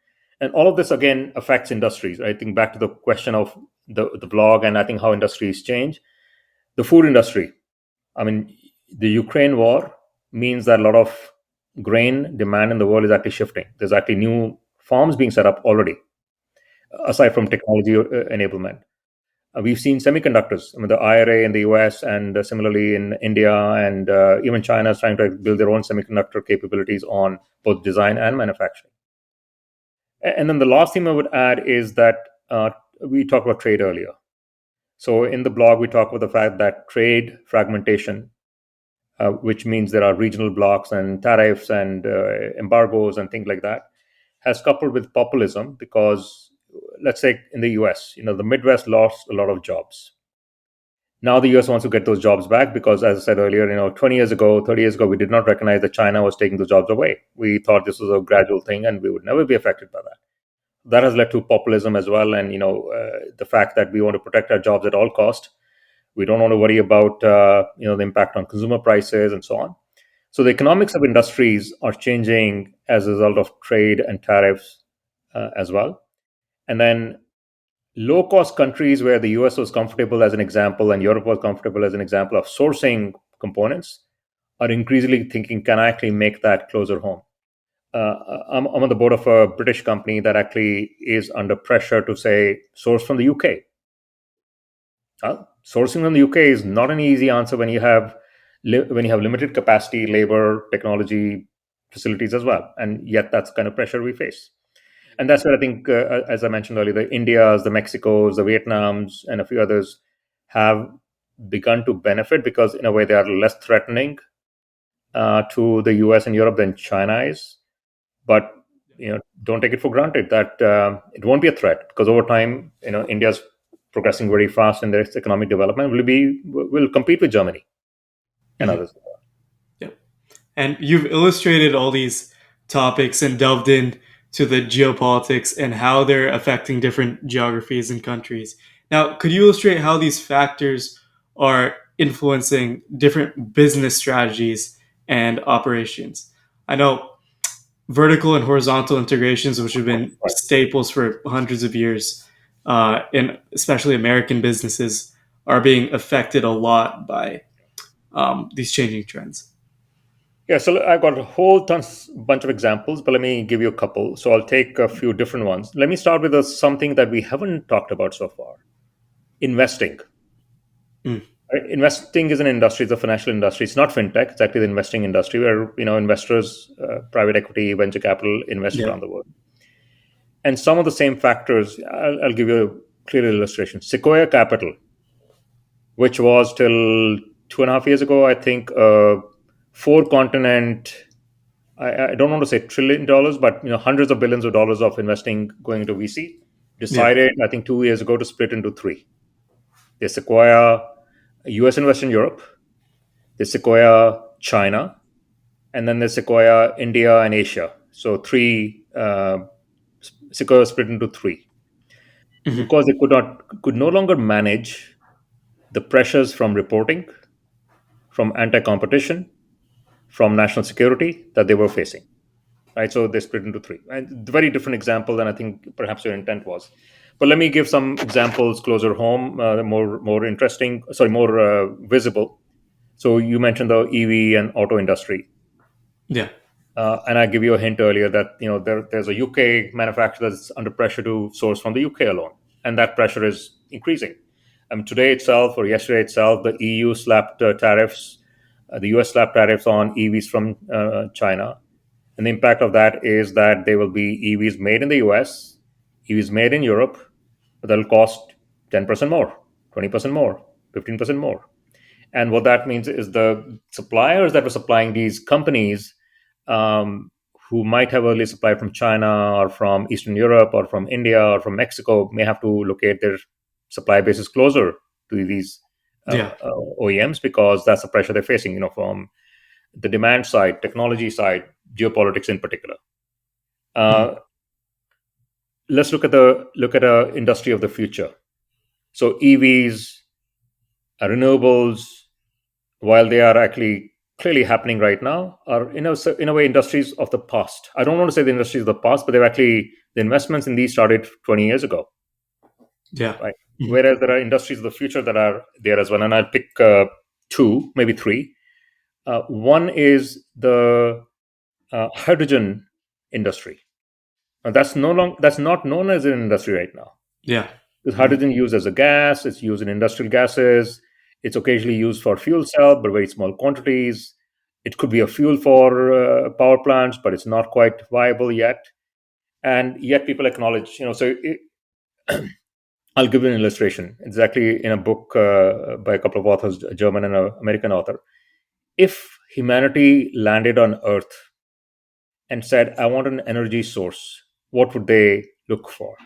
And all of this again affects industries. I think back to the question of the blog, and I think how industries change. The food industry. I mean, the Ukraine war means that a lot of grain demand in the world is actually shifting. There's actually new farms being set up already, aside from technology enablement. We've seen semiconductors. I mean, the IRA in the US and similarly in India and even China is trying to build their own semiconductor capabilities on both design and manufacturing. And then the last thing I would add is that we talked about trade earlier. So in the blog, we talk about the fact that trade fragmentation, which means there are regional blocks and tariffs and embargoes and things like that, has coupled with populism because, let's say, in the US, the Midwest lost a lot of jobs. Now the US wants to get those jobs back because, as I said earlier, 20 years ago, 30 years ago, we did not recognize that China was taking the jobs away. We thought this was a gradual thing and we would never be affected by that. That has led to populism as well, and the fact that we want to protect our jobs at all cost. We don't want to worry about the impact on consumer prices and so on. So the economics of industries are changing as a result of trade and tariffs as well. And then low-cost countries where the US was comfortable as an example and Europe was comfortable as an example of sourcing components are increasingly thinking, can I actually make that closer home? I'm on the board of a British company that actually is under pressure to say source from the UK. Sourcing from the UK is not an easy answer when you have limited capacity, labor, technology, facilities as well, and yet that's the kind of pressure we face. And that's where I think, as I mentioned earlier, the Indias, the Mexicos, the Vietnams, and a few others have begun to benefit because, in a way, they are less threatening to the US and Europe than China is. But don't take it for granted that it won't be a threat because over time, India's progressing very fast in their economic development. Will compete with Germany and
Mhm.
others.
Yeah. And you've illustrated all these topics and delved into the geopolitics and how they're affecting different geographies and countries. Now, could you illustrate how these factors are influencing different business strategies and operations? I know vertical and horizontal integrations, which have been
Right.
staples for hundreds of years, in especially American businesses, are being affected a lot by these changing trends.
Yeah, so I've got a whole bunch of examples, but let me give you a couple. So I'll take a few different ones. Let me start with something that we haven't talked about so far: investing.
Mm.
Right? Investing is an industry; it's a financial industry. It's not fintech; it's actually the investing industry where investors, private equity, venture capital invest
Yeah.
around the world. And some of the same factors. I'll give you a clear illustration. Sequoia Capital, which was till 2.5 years ago, I think, four continent. I don't want to say $1 trillion, but hundreds of billions of dollars of investing going into VC.
Yeah.
Decided, I think, 2 years ago to split into three. They Sequoia US Invest in Europe, they Sequoia China, and then they Sequoia India and Asia. So three Sequoia split into three
Mhm.
because they could no longer manage the pressures from reporting, from anti-competition, from national security that they were facing. Right, so they split into three. And very different example than I think perhaps your intent was. But let me give some examples closer home, more interesting. Sorry, more visible. So you mentioned the EV and auto industry.
Yeah.
And I give you a hint earlier that there's a UK manufacturer that's under pressure to source from the UK alone, and that pressure is increasing. Today itself, or yesterday itself, the EU slapped tariffs, the US slapped tariffs on EVs from China, and the impact of that is that there will be EVs made in the US, EVs made in Europe, but that'll cost 10% more, 20% more. 15% more. And what that means is the suppliers that were supplying these companies, um, who might have earlier supplied from China or from Eastern Europe or from India or from Mexico, may have to locate their supply bases closer to these
Yeah.
OEMs, because that's the pressure they're facing, from the demand side, technology side, geopolitics in particular.
Mhm.
Uh, let's look at a industry of the future. So EVs, renewables, while they are actually clearly happening right now, are in a way industries of the past. I don't want to say the industries of the past, but they've actually, the investments in these started 20 years ago,
Yeah.
right?
Mhm.
Whereas there are industries of the future that are there as well, and I'll pick two, maybe three. One is the hydrogen industry. Now, that's not known as an industry right now.
Yeah.
Because
Mhm.
hydrogen used as a gas, it's used in industrial gases, it's occasionally used for fuel cell, but very small quantities. It could be a fuel for power plants, but it's not quite viable yet. And yet people acknowledge, I'll give you an illustration. It's actually in a book by a couple of authors, a German and an American author. If humanity landed on Earth and said, I want an energy source, what would they look for?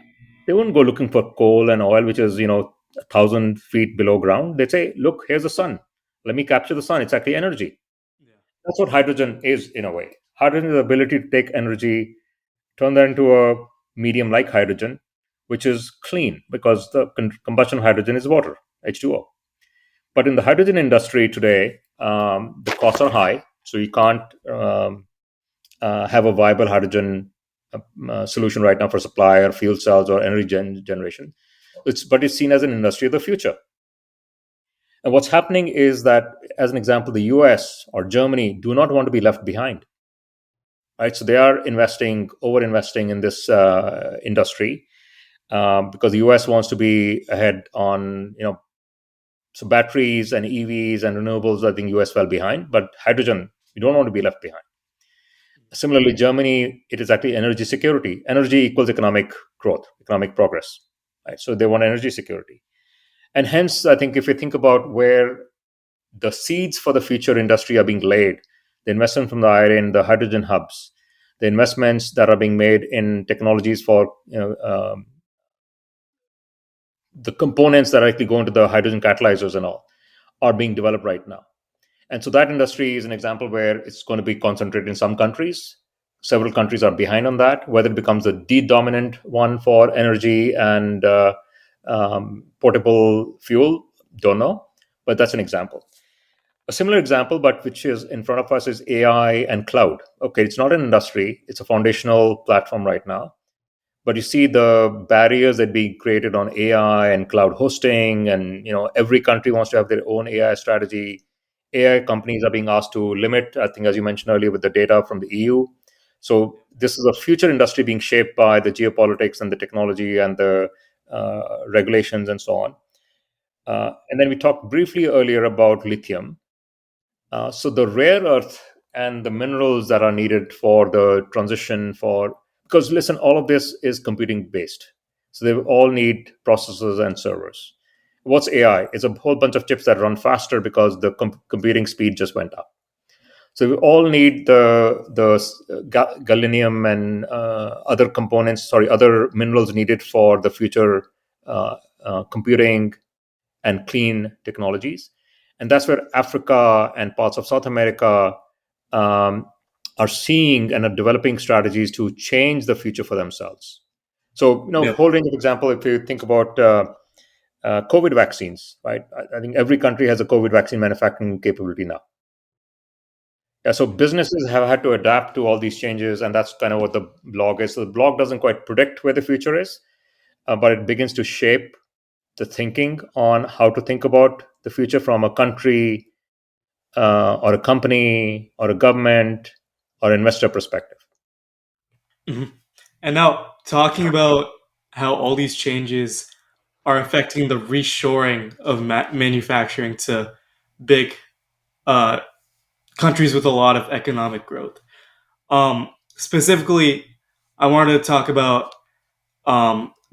They wouldn't go looking for coal and oil, which is, 1,000 feet below ground. They'd say, look, here's the sun. Let me capture the sun. It's actually energy.
Yeah.
That's what hydrogen is in a way. Hydrogen is the ability to take energy, turn that into a medium like hydrogen, which is clean because the combustion of hydrogen is water, H2O. But in the hydrogen industry today, the costs are high. So you can't have a viable hydrogen solution right now for supply or fuel cells or energy generation. But it's seen as an industry of the future. And what's happening is that, as an example, the US or Germany do not want to be left behind, right? So they are over investing in this industry, because the US wants to be ahead on, so batteries and EVs and renewables. I think US fell behind, but hydrogen, you don't want to be left behind. Similarly, Germany, it is actually energy security. Energy equals economic growth, economic progress, right? So they want energy security. And hence, I think if you think about where the seeds for the future industry are being laid, the investment from the IRA in the hydrogen hubs, the investments that are being made in technologies for, the components that actually go into the hydrogen catalyzers and all, are being developed right now. And so that industry is an example where it's going to be concentrated in some countries. Several countries are behind on that. Whether it becomes the dominant one for energy and portable fuel, don't know. But that's an example. A similar example, but which is in front of us, is AI and cloud. Okay, it's not an industry, it's a foundational platform right now. But you see the barriers that being created on AI and cloud hosting, and every country wants to have their own AI strategy. AI companies are being asked to limit, I think, as you mentioned earlier, with the data from the EU. So this is a future industry being shaped by the geopolitics and the technology and the regulations and so on. And then we talked briefly earlier about lithium. So the rare earth and the minerals that are needed for the transition, for because listen, all of this is computing based, so they all need processors and servers. What's AI? It's a whole bunch of chips that run faster because the computing speed just went up. So we all need the gallium and other components, sorry, other minerals needed for the future computing and clean technologies. And that's where Africa and parts of South America um, are seeing and are developing strategies to change the future for themselves. So,
Yeah.
whole range of example, if you think about COVID vaccines, right? I think every country has a COVID vaccine manufacturing capability now. Yeah, so businesses have had to adapt to all these changes, and that's kind of what the blog is. So the blog doesn't quite predict where the future is, but it begins to shape the thinking on how to think about the future from a country or a company or a government or investor perspective.
Mhm. And now, talking about how all these changes are affecting the reshoring of manufacturing to big uh, countries with a lot of economic growth. Specifically, I wanted to talk about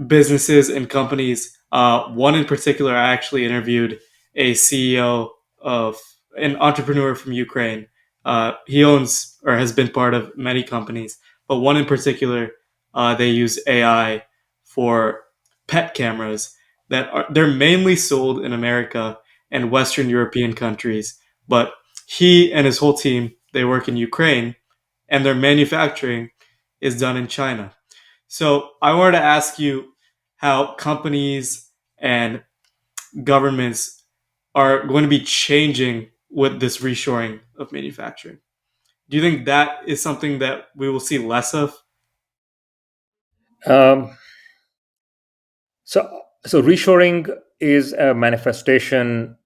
businesses and companies. One in particular I actually interviewed a CEO of an entrepreneur from Ukraine. He owns or has been part of many companies, but one in particular, they use AI for pet cameras they're mainly sold in America and Western European countries. But he and his whole team, they work in Ukraine, and their manufacturing is done in China. So I wanted to ask you how companies and governments are going to be changing with this reshoring of manufacturing. Do you think that is something that we will see less of?
Um, so reshoring is a manifestation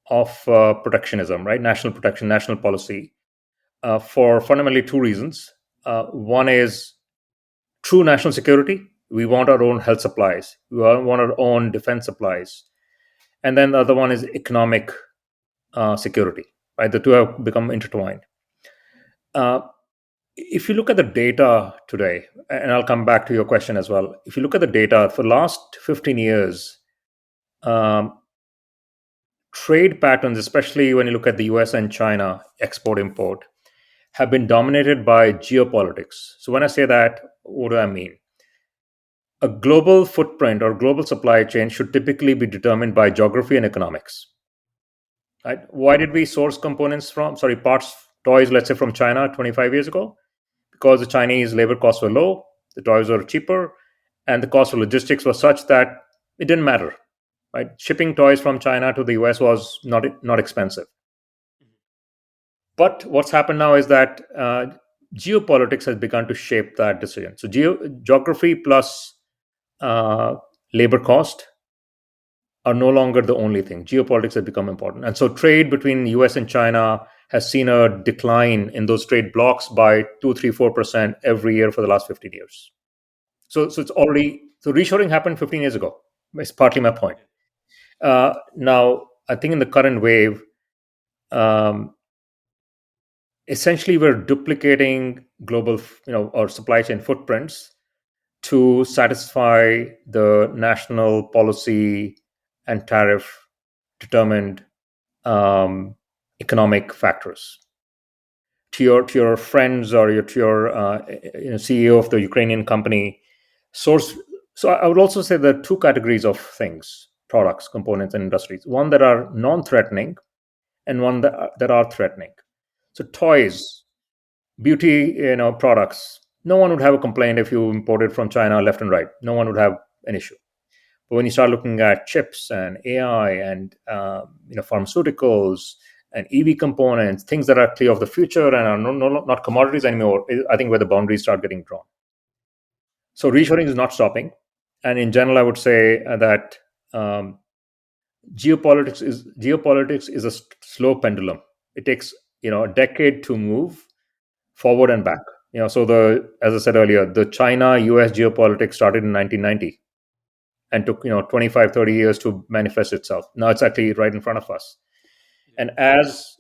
of protectionism, right? National protection, national policy, for fundamentally two reasons. One is true national security. We want our own health supplies. We want our own defense supplies. And then the other one is economic security, right? The two have become intertwined. Uh, if you look at the data today, and I'll come back to your question as well. If you look at the data for the last 15 years, um, trade patterns, especially when you look at the US and China export import, have been dominated by geopolitics. So when I say that, what do I mean? A global footprint or global supply chain should typically be determined by geography and economics. Right? Why did we source components from, sorry, parts, toys, let's say from China 25 years ago? Because the Chinese labor costs were low, the toys were cheaper, and the cost of logistics was such that it didn't matter. Right? Shipping toys from China to the US was not expensive. But what's happened now is that geopolitics has begun to shape that decision. So geography plus uh, labor cost are no longer the only thing. Geopolitics has become important. And so trade between US and China has seen a decline in those trade blocks by 2, 3, 4% every year for the last 15 years. So it's already, so reshoring happened 15 years ago. It's partly my point. Now, I think in the current wave, um, essentially we're duplicating global, or supply chain footprints to satisfy the national policy and tariff determined economic factors. To your friends or to your CEO of the Ukrainian company, source. So I would also say there are two categories of things: products, components, and industries. One that are non-threatening, and one that are threatening. So toys, beauty, products. No one would have a complaint if you imported from China left and right. No one would have an issue. But when you start looking at chips and AI and pharmaceuticals and EV components, things that are clear of the future and are not commodities anymore, I think where the boundaries start getting drawn. So reshoring is not stopping, and in general, I would say that um, geopolitics is a slow pendulum. It takes a decade to move forward and back. So as I said earlier, the China-US geopolitics started in 1990 and took 25, 30 years to manifest itself. Now it's actually right in front of us. And as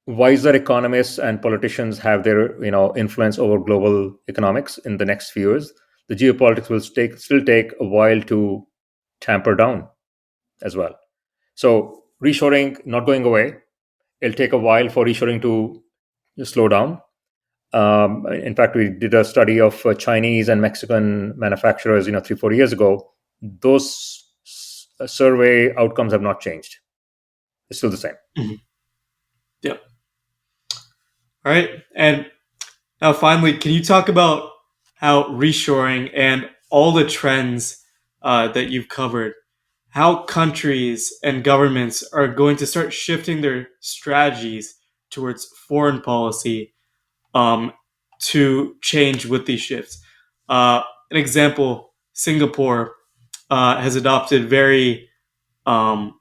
wiser economists and politicians have their influence over global economics in the next few years, the geopolitics will still take a while to tamper down as well. So reshoring not going away. It'll take a while for reshoring to slow down. In fact, we did a study of Chinese and Mexican manufacturers, 3-4 years ago. Those survey outcomes have not changed. It's still the same.
Mm-hmm. Yep. All right. And now, finally, can you talk about how reshoring and all the trends that you've covered, how countries and governments are going to start shifting their strategies towards foreign policy to change with these shifts? An example: Singapore has adopted um,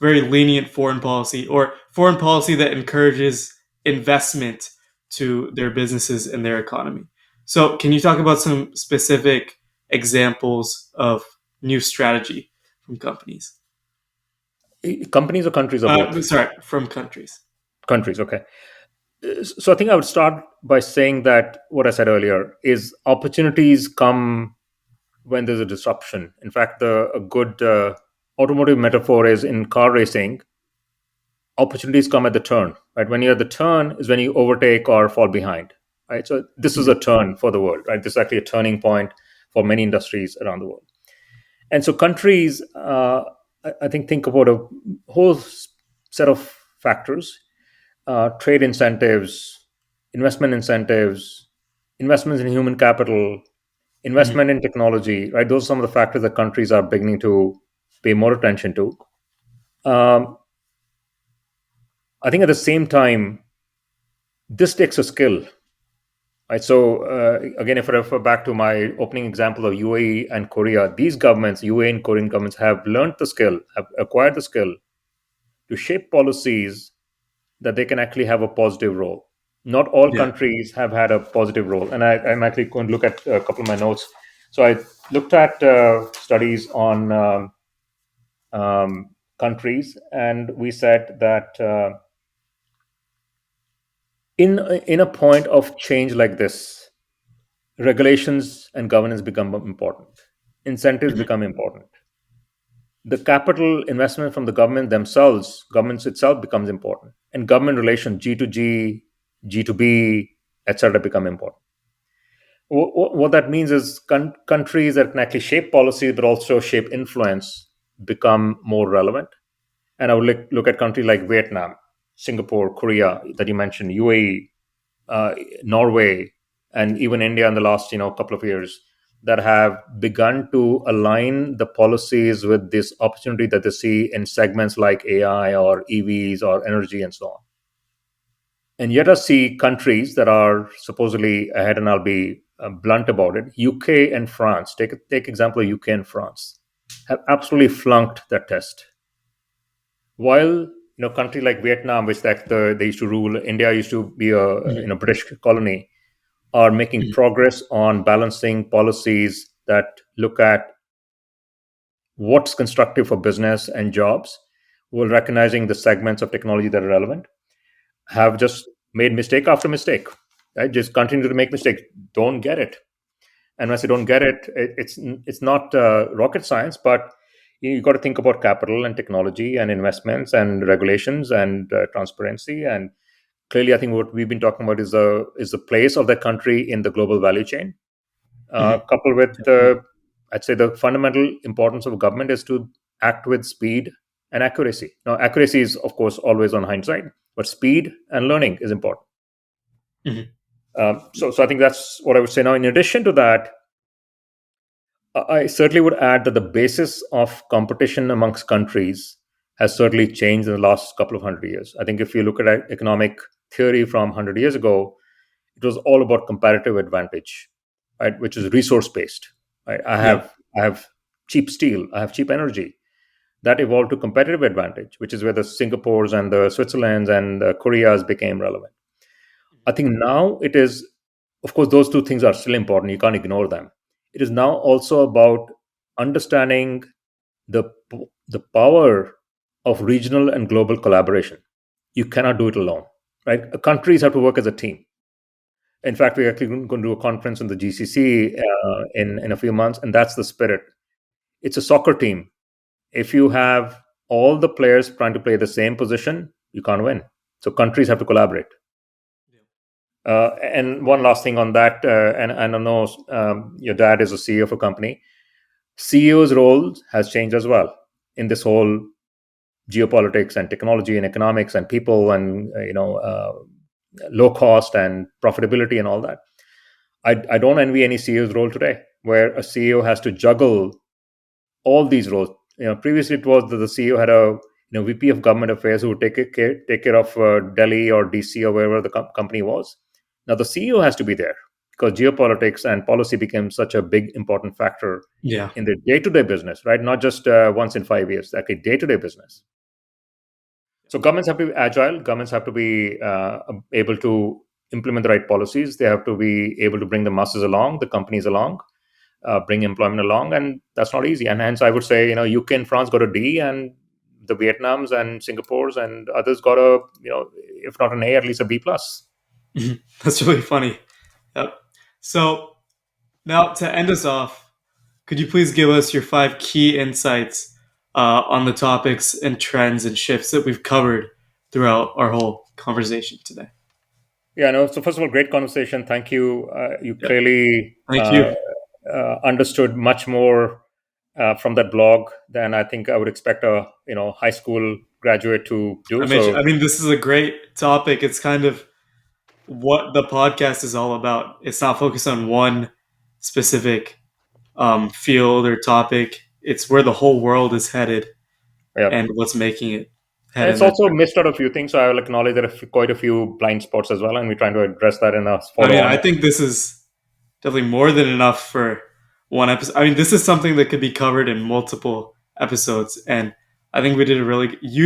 very lenient foreign policy, or foreign policy that encourages investment to their businesses and their economy. So, can you talk about some specific examples of new strategy from companies?
Companies or countries or both?
Sorry, from countries.
Countries, okay. So I think I would start by saying that what I said earlier is opportunities come when there's a disruption. In fact, a good automotive metaphor is in car racing, opportunities come at the turn, right? When you're at the turn is when you overtake or fall behind, right? So this is a turn for the world, right? This is actually a turning point for many industries around the world. And so countries, I think about a whole set of factors: trade incentives, investment incentives, investments in human capital,
Mhm.
investment in technology, right? Those are some of the factors that countries are beginning to pay more attention to. Um, I think at the same time, this takes a skill, right? So again, if I refer back to my opening example of UAE and Korea, these governments, UAE and Korean governments, have learned the skill, have acquired the skill to shape policies that they can actually have a positive role. Not all
Yeah.
countries have had a positive role, and I'm actually going to look at a couple of my notes. So I looked at studies on countries, and we said that in a point of change like this, regulations and governance become important, incentives
Mhm.
become important, the capital investment from the governments itself becomes important, and government relations, G2G, G2B, etc., become important. What that means is countries that can actually shape policy but also shape influence become more relevant. And I would look at countries like Vietnam, Singapore, Korea that you mentioned, UAE, Norway, and even India in the last couple of years, that have begun to align the policies with this opportunity that they see in segments like AI or EVs or energy and so on. And yet, I see countries that are supposedly ahead, and I'll be blunt about it. UK and France, take example of UK and France, have absolutely flunked that test. While country like Vietnam, which they used to rule, India used to be a
Mhm.
British colony, are making
Mhm.
progress on balancing policies that look at what's constructive for business and jobs, while recognizing the segments of technology that are relevant, have just made mistake after mistake, right? Just continue to make mistakes, don't get it. And once you don't get it, it's not rocket science, but you got to think about capital and technology and investments and regulations and transparency. And clearly, I think what we've been talking about is the place of the country in the global value chain,
Mhm.
coupled with
Definitely.
I'd say the fundamental importance of government is to act with speed and accuracy. Now, accuracy is of course always on hindsight, but speed and learning is important.
Mhm.
So I think that's what I would say. Now, in addition to that, I certainly would add that the basis of competition amongst countries has certainly changed in the last couple of 100 years. I think if you look at economic theory from 100 years ago, it was all about comparative advantage, right? Which is resource based. Right?
Yeah.
I have cheap steel, I have cheap energy. That evolved to competitive advantage, which is where the Singapores and the Switzerlands and the Koreas became relevant. I think now it is, of course, those two things are still important. You can't ignore them. It is now also about understanding the the power of regional and global collaboration. You cannot do it alone, right? Countries have to work as a team. In fact, we're actually going to do a conference in the GCC in a few months, and that's the spirit. It's a soccer team. If you have all the players trying to play the same position, you can't win. So countries have to collaborate. And one last thing on that, and I know your dad is a CEO of a company. CEO's role has changed as well in this whole geopolitics and technology and economics and people and low cost and profitability and all that. I don't envy any CEO's role today, where a CEO has to juggle all these roles. Previously it was that the CEO had a VP of Government Affairs who would take care of Delhi or DC or wherever the company was. Now the CEO has to be there because geopolitics and policy became such a big important factor
Yeah.
in the day-to-day business, right? Not just once in 5 years, actually day-to-day business. So governments have to be agile. Governments have to be able to implement the right policies. They have to be able to bring the masses along, the companies along, bring employment along, and that's not easy. And hence, I would say, UK and France got a D, and the Vietnams and Singapores and others got a, if not an A, at least a B plus.
Mhm. That's really funny. Yep. So now to end us off, could you please give us your five key insights on the topics and trends and shifts that we've covered throughout our whole conversation today.
Yeah, no. So first of all, great conversation. Thank you. You
Yeah.
clearly
Thank you.
understood much more from that blog than I think I would expect a high school graduate to do. So
I mean, this is a great topic. It's kind of what the podcast is all about. It's not focused on one specific field or topic. It's where the whole world is headed
yeah,
and what's making it head
and
in
it's
that
also
direction.
missed out a few things. So I will acknowledge there are quite a few blind spots as well, and we're trying to address that in a
I
follow
mean,
on.
I think this is definitely more than enough for one episode. I mean, this is something that could be covered in multiple episodes, and I think you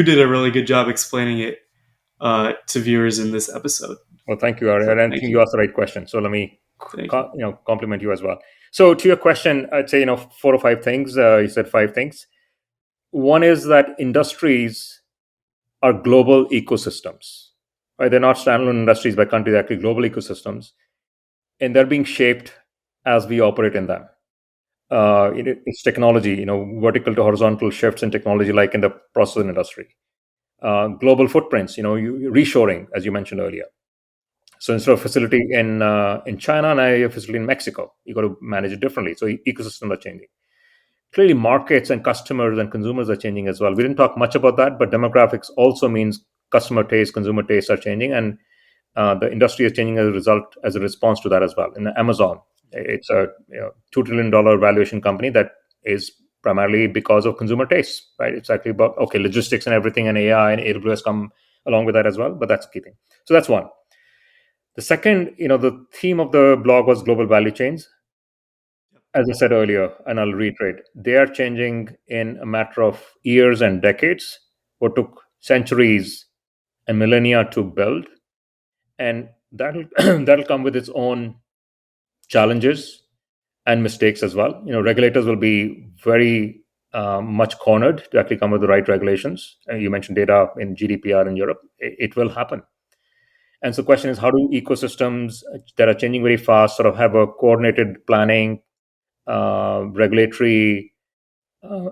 did a really good job explaining it to viewers in this episode.
Well, thank you, Arya.
So
And I
thank
think
you,
you asked the right question. So let me
thank you.
compliment you as well. So to your question, I'd say four or five things. You said five things. One is that industries are global ecosystems. Right? They're not standalone industries by country, they're actually global ecosystems. And they're being shaped as we operate in them. It's technology, vertical to horizontal shifts in technology, like in the process industry. Global footprints, reshoring, as you mentioned earlier. So instead of facility in China, now you have a facility in Mexico. You got to manage it differently. So ecosystems are changing. Clearly, markets and customers and consumers are changing as well. We didn't talk much about that, but demographics also means customer taste, consumer tastes are changing, and the industry is changing as a result, as a response to that as well. In Amazon, it's a $2 trillion valuation company that is primarily because of consumer tastes, right? It's actually about logistics and everything, and AI and AWS come along with that as well, but that's key thing. So that's one. The second, the theme of the blog was global value chains. As I said earlier, and I'll reiterate, they are changing in a matter of years and decades. What took centuries and millennia to build, and that'll that'll come with its own challenges and mistakes as well. Regulators will be very much cornered to actually come with the right regulations. You mentioned data in GDPR in Europe. It will happen. And so, the question is, how do ecosystems that are changing very fast sort of have a coordinated planning, regulatory, uh,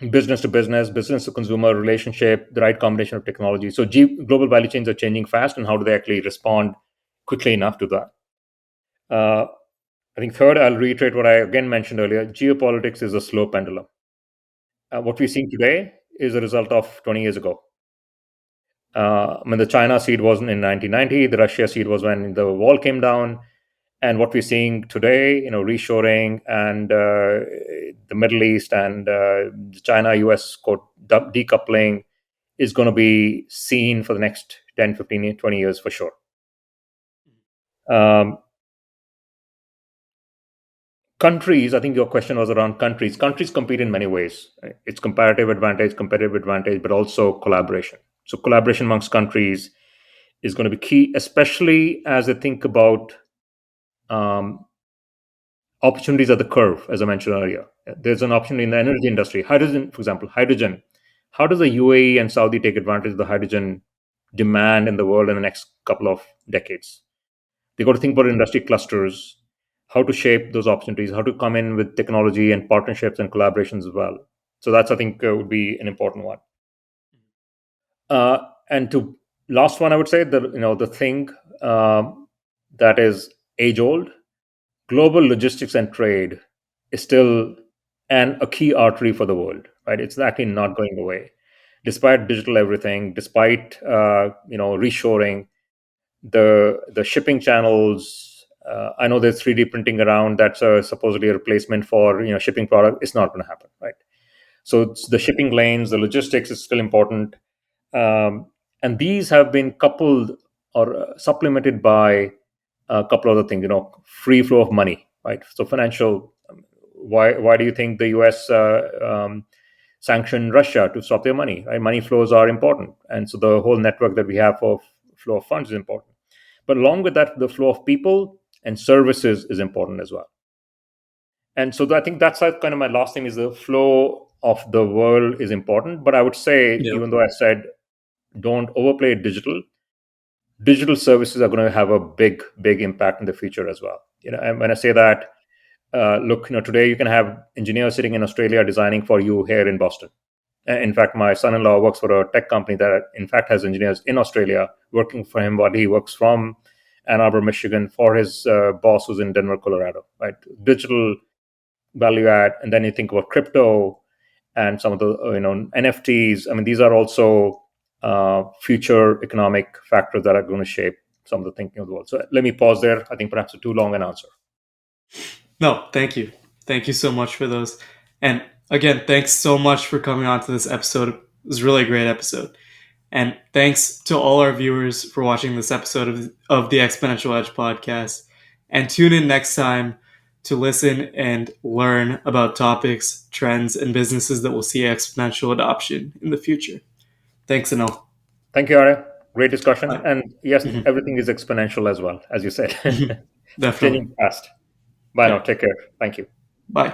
business to business, business to consumer relationship, the right combination of technology? So, global value chains are changing fast, and how do they actually respond quickly enough to that? I think third, I'll reiterate what I again mentioned earlier. Geopolitics is a slow pendulum. What we're seeing today is a result of 20 years ago. The China seed wasn't in 1990. The Russia seed was when the wall came down. And what we're seeing today, reshoring and the Middle East and China US decoupling is going to be seen for the next 10, 15, 20 years for sure. Um, Countries, I think your question was around countries. Countries compete in many ways. Right? It's competitive advantage, but also collaboration. So collaboration amongst countries is going to be key, especially as they think about um, opportunities at the curve, as I mentioned earlier. There's an opportunity in the energy industry. Hydrogen, for example, hydrogen. How does the UAE and Saudi take advantage of the hydrogen demand in the world in the next couple of decades? They got to think about industry clusters, how to shape those opportunities, how to come in with technology and partnerships and collaborations as well. So that's, I think, would be an important one. And to last one, I would say the thing that is age old, global logistics and trade is still a key artery for the world, right? It's actually not going away, despite digital everything, despite reshoring, the shipping channels. I know there's 3D printing around. That's supposedly a replacement for shipping product. It's not going to happen, right? So it's the shipping lanes, the logistics is still important, um, and these have been coupled or supplemented by a couple other things. Free flow of money, right? So financial. Why do you think the U.S. Sanctioned Russia to stop their money? Right? Money flows are important, and so the whole network that we have of flow of funds is important. But along with that, the flow of people and services is important as well. And so I think that's kind of my last thing is the flow of the world is important. But I would say,
Yeah.
even though I said don't overplay digital services are going to have a big impact in the future as well. And when I say that, look, today you can have engineers sitting in Australia designing for you here in Boston. In fact, my son-in-law works for a tech company that, in fact, has engineers in Australia working for him while he works from Ann Arbor, Michigan, for his boss who's in Denver, Colorado. Right, digital value add, and then you think about crypto and some of the NFTs. I mean, these are also future economic factors that are going to shape some of the thinking of the world. So let me pause there. I think perhaps a too long an answer.
No, thank you. Thank you so much for those. And again, thanks so much for coming on to this episode. It was really a great episode. And thanks to all our viewers for watching this episode of the Exponential Edge podcast. And tune in next time to listen and learn about topics, trends, and businesses that will see exponential adoption in the future. Thanks, Anil.
Thank you, Arya. Great discussion.
Bye.
And yes,
Mhm.
everything is exponential as well, as you said.
Definitely.
Changing fast. Bye now.
Yep.
Take care. Thank you.
Bye.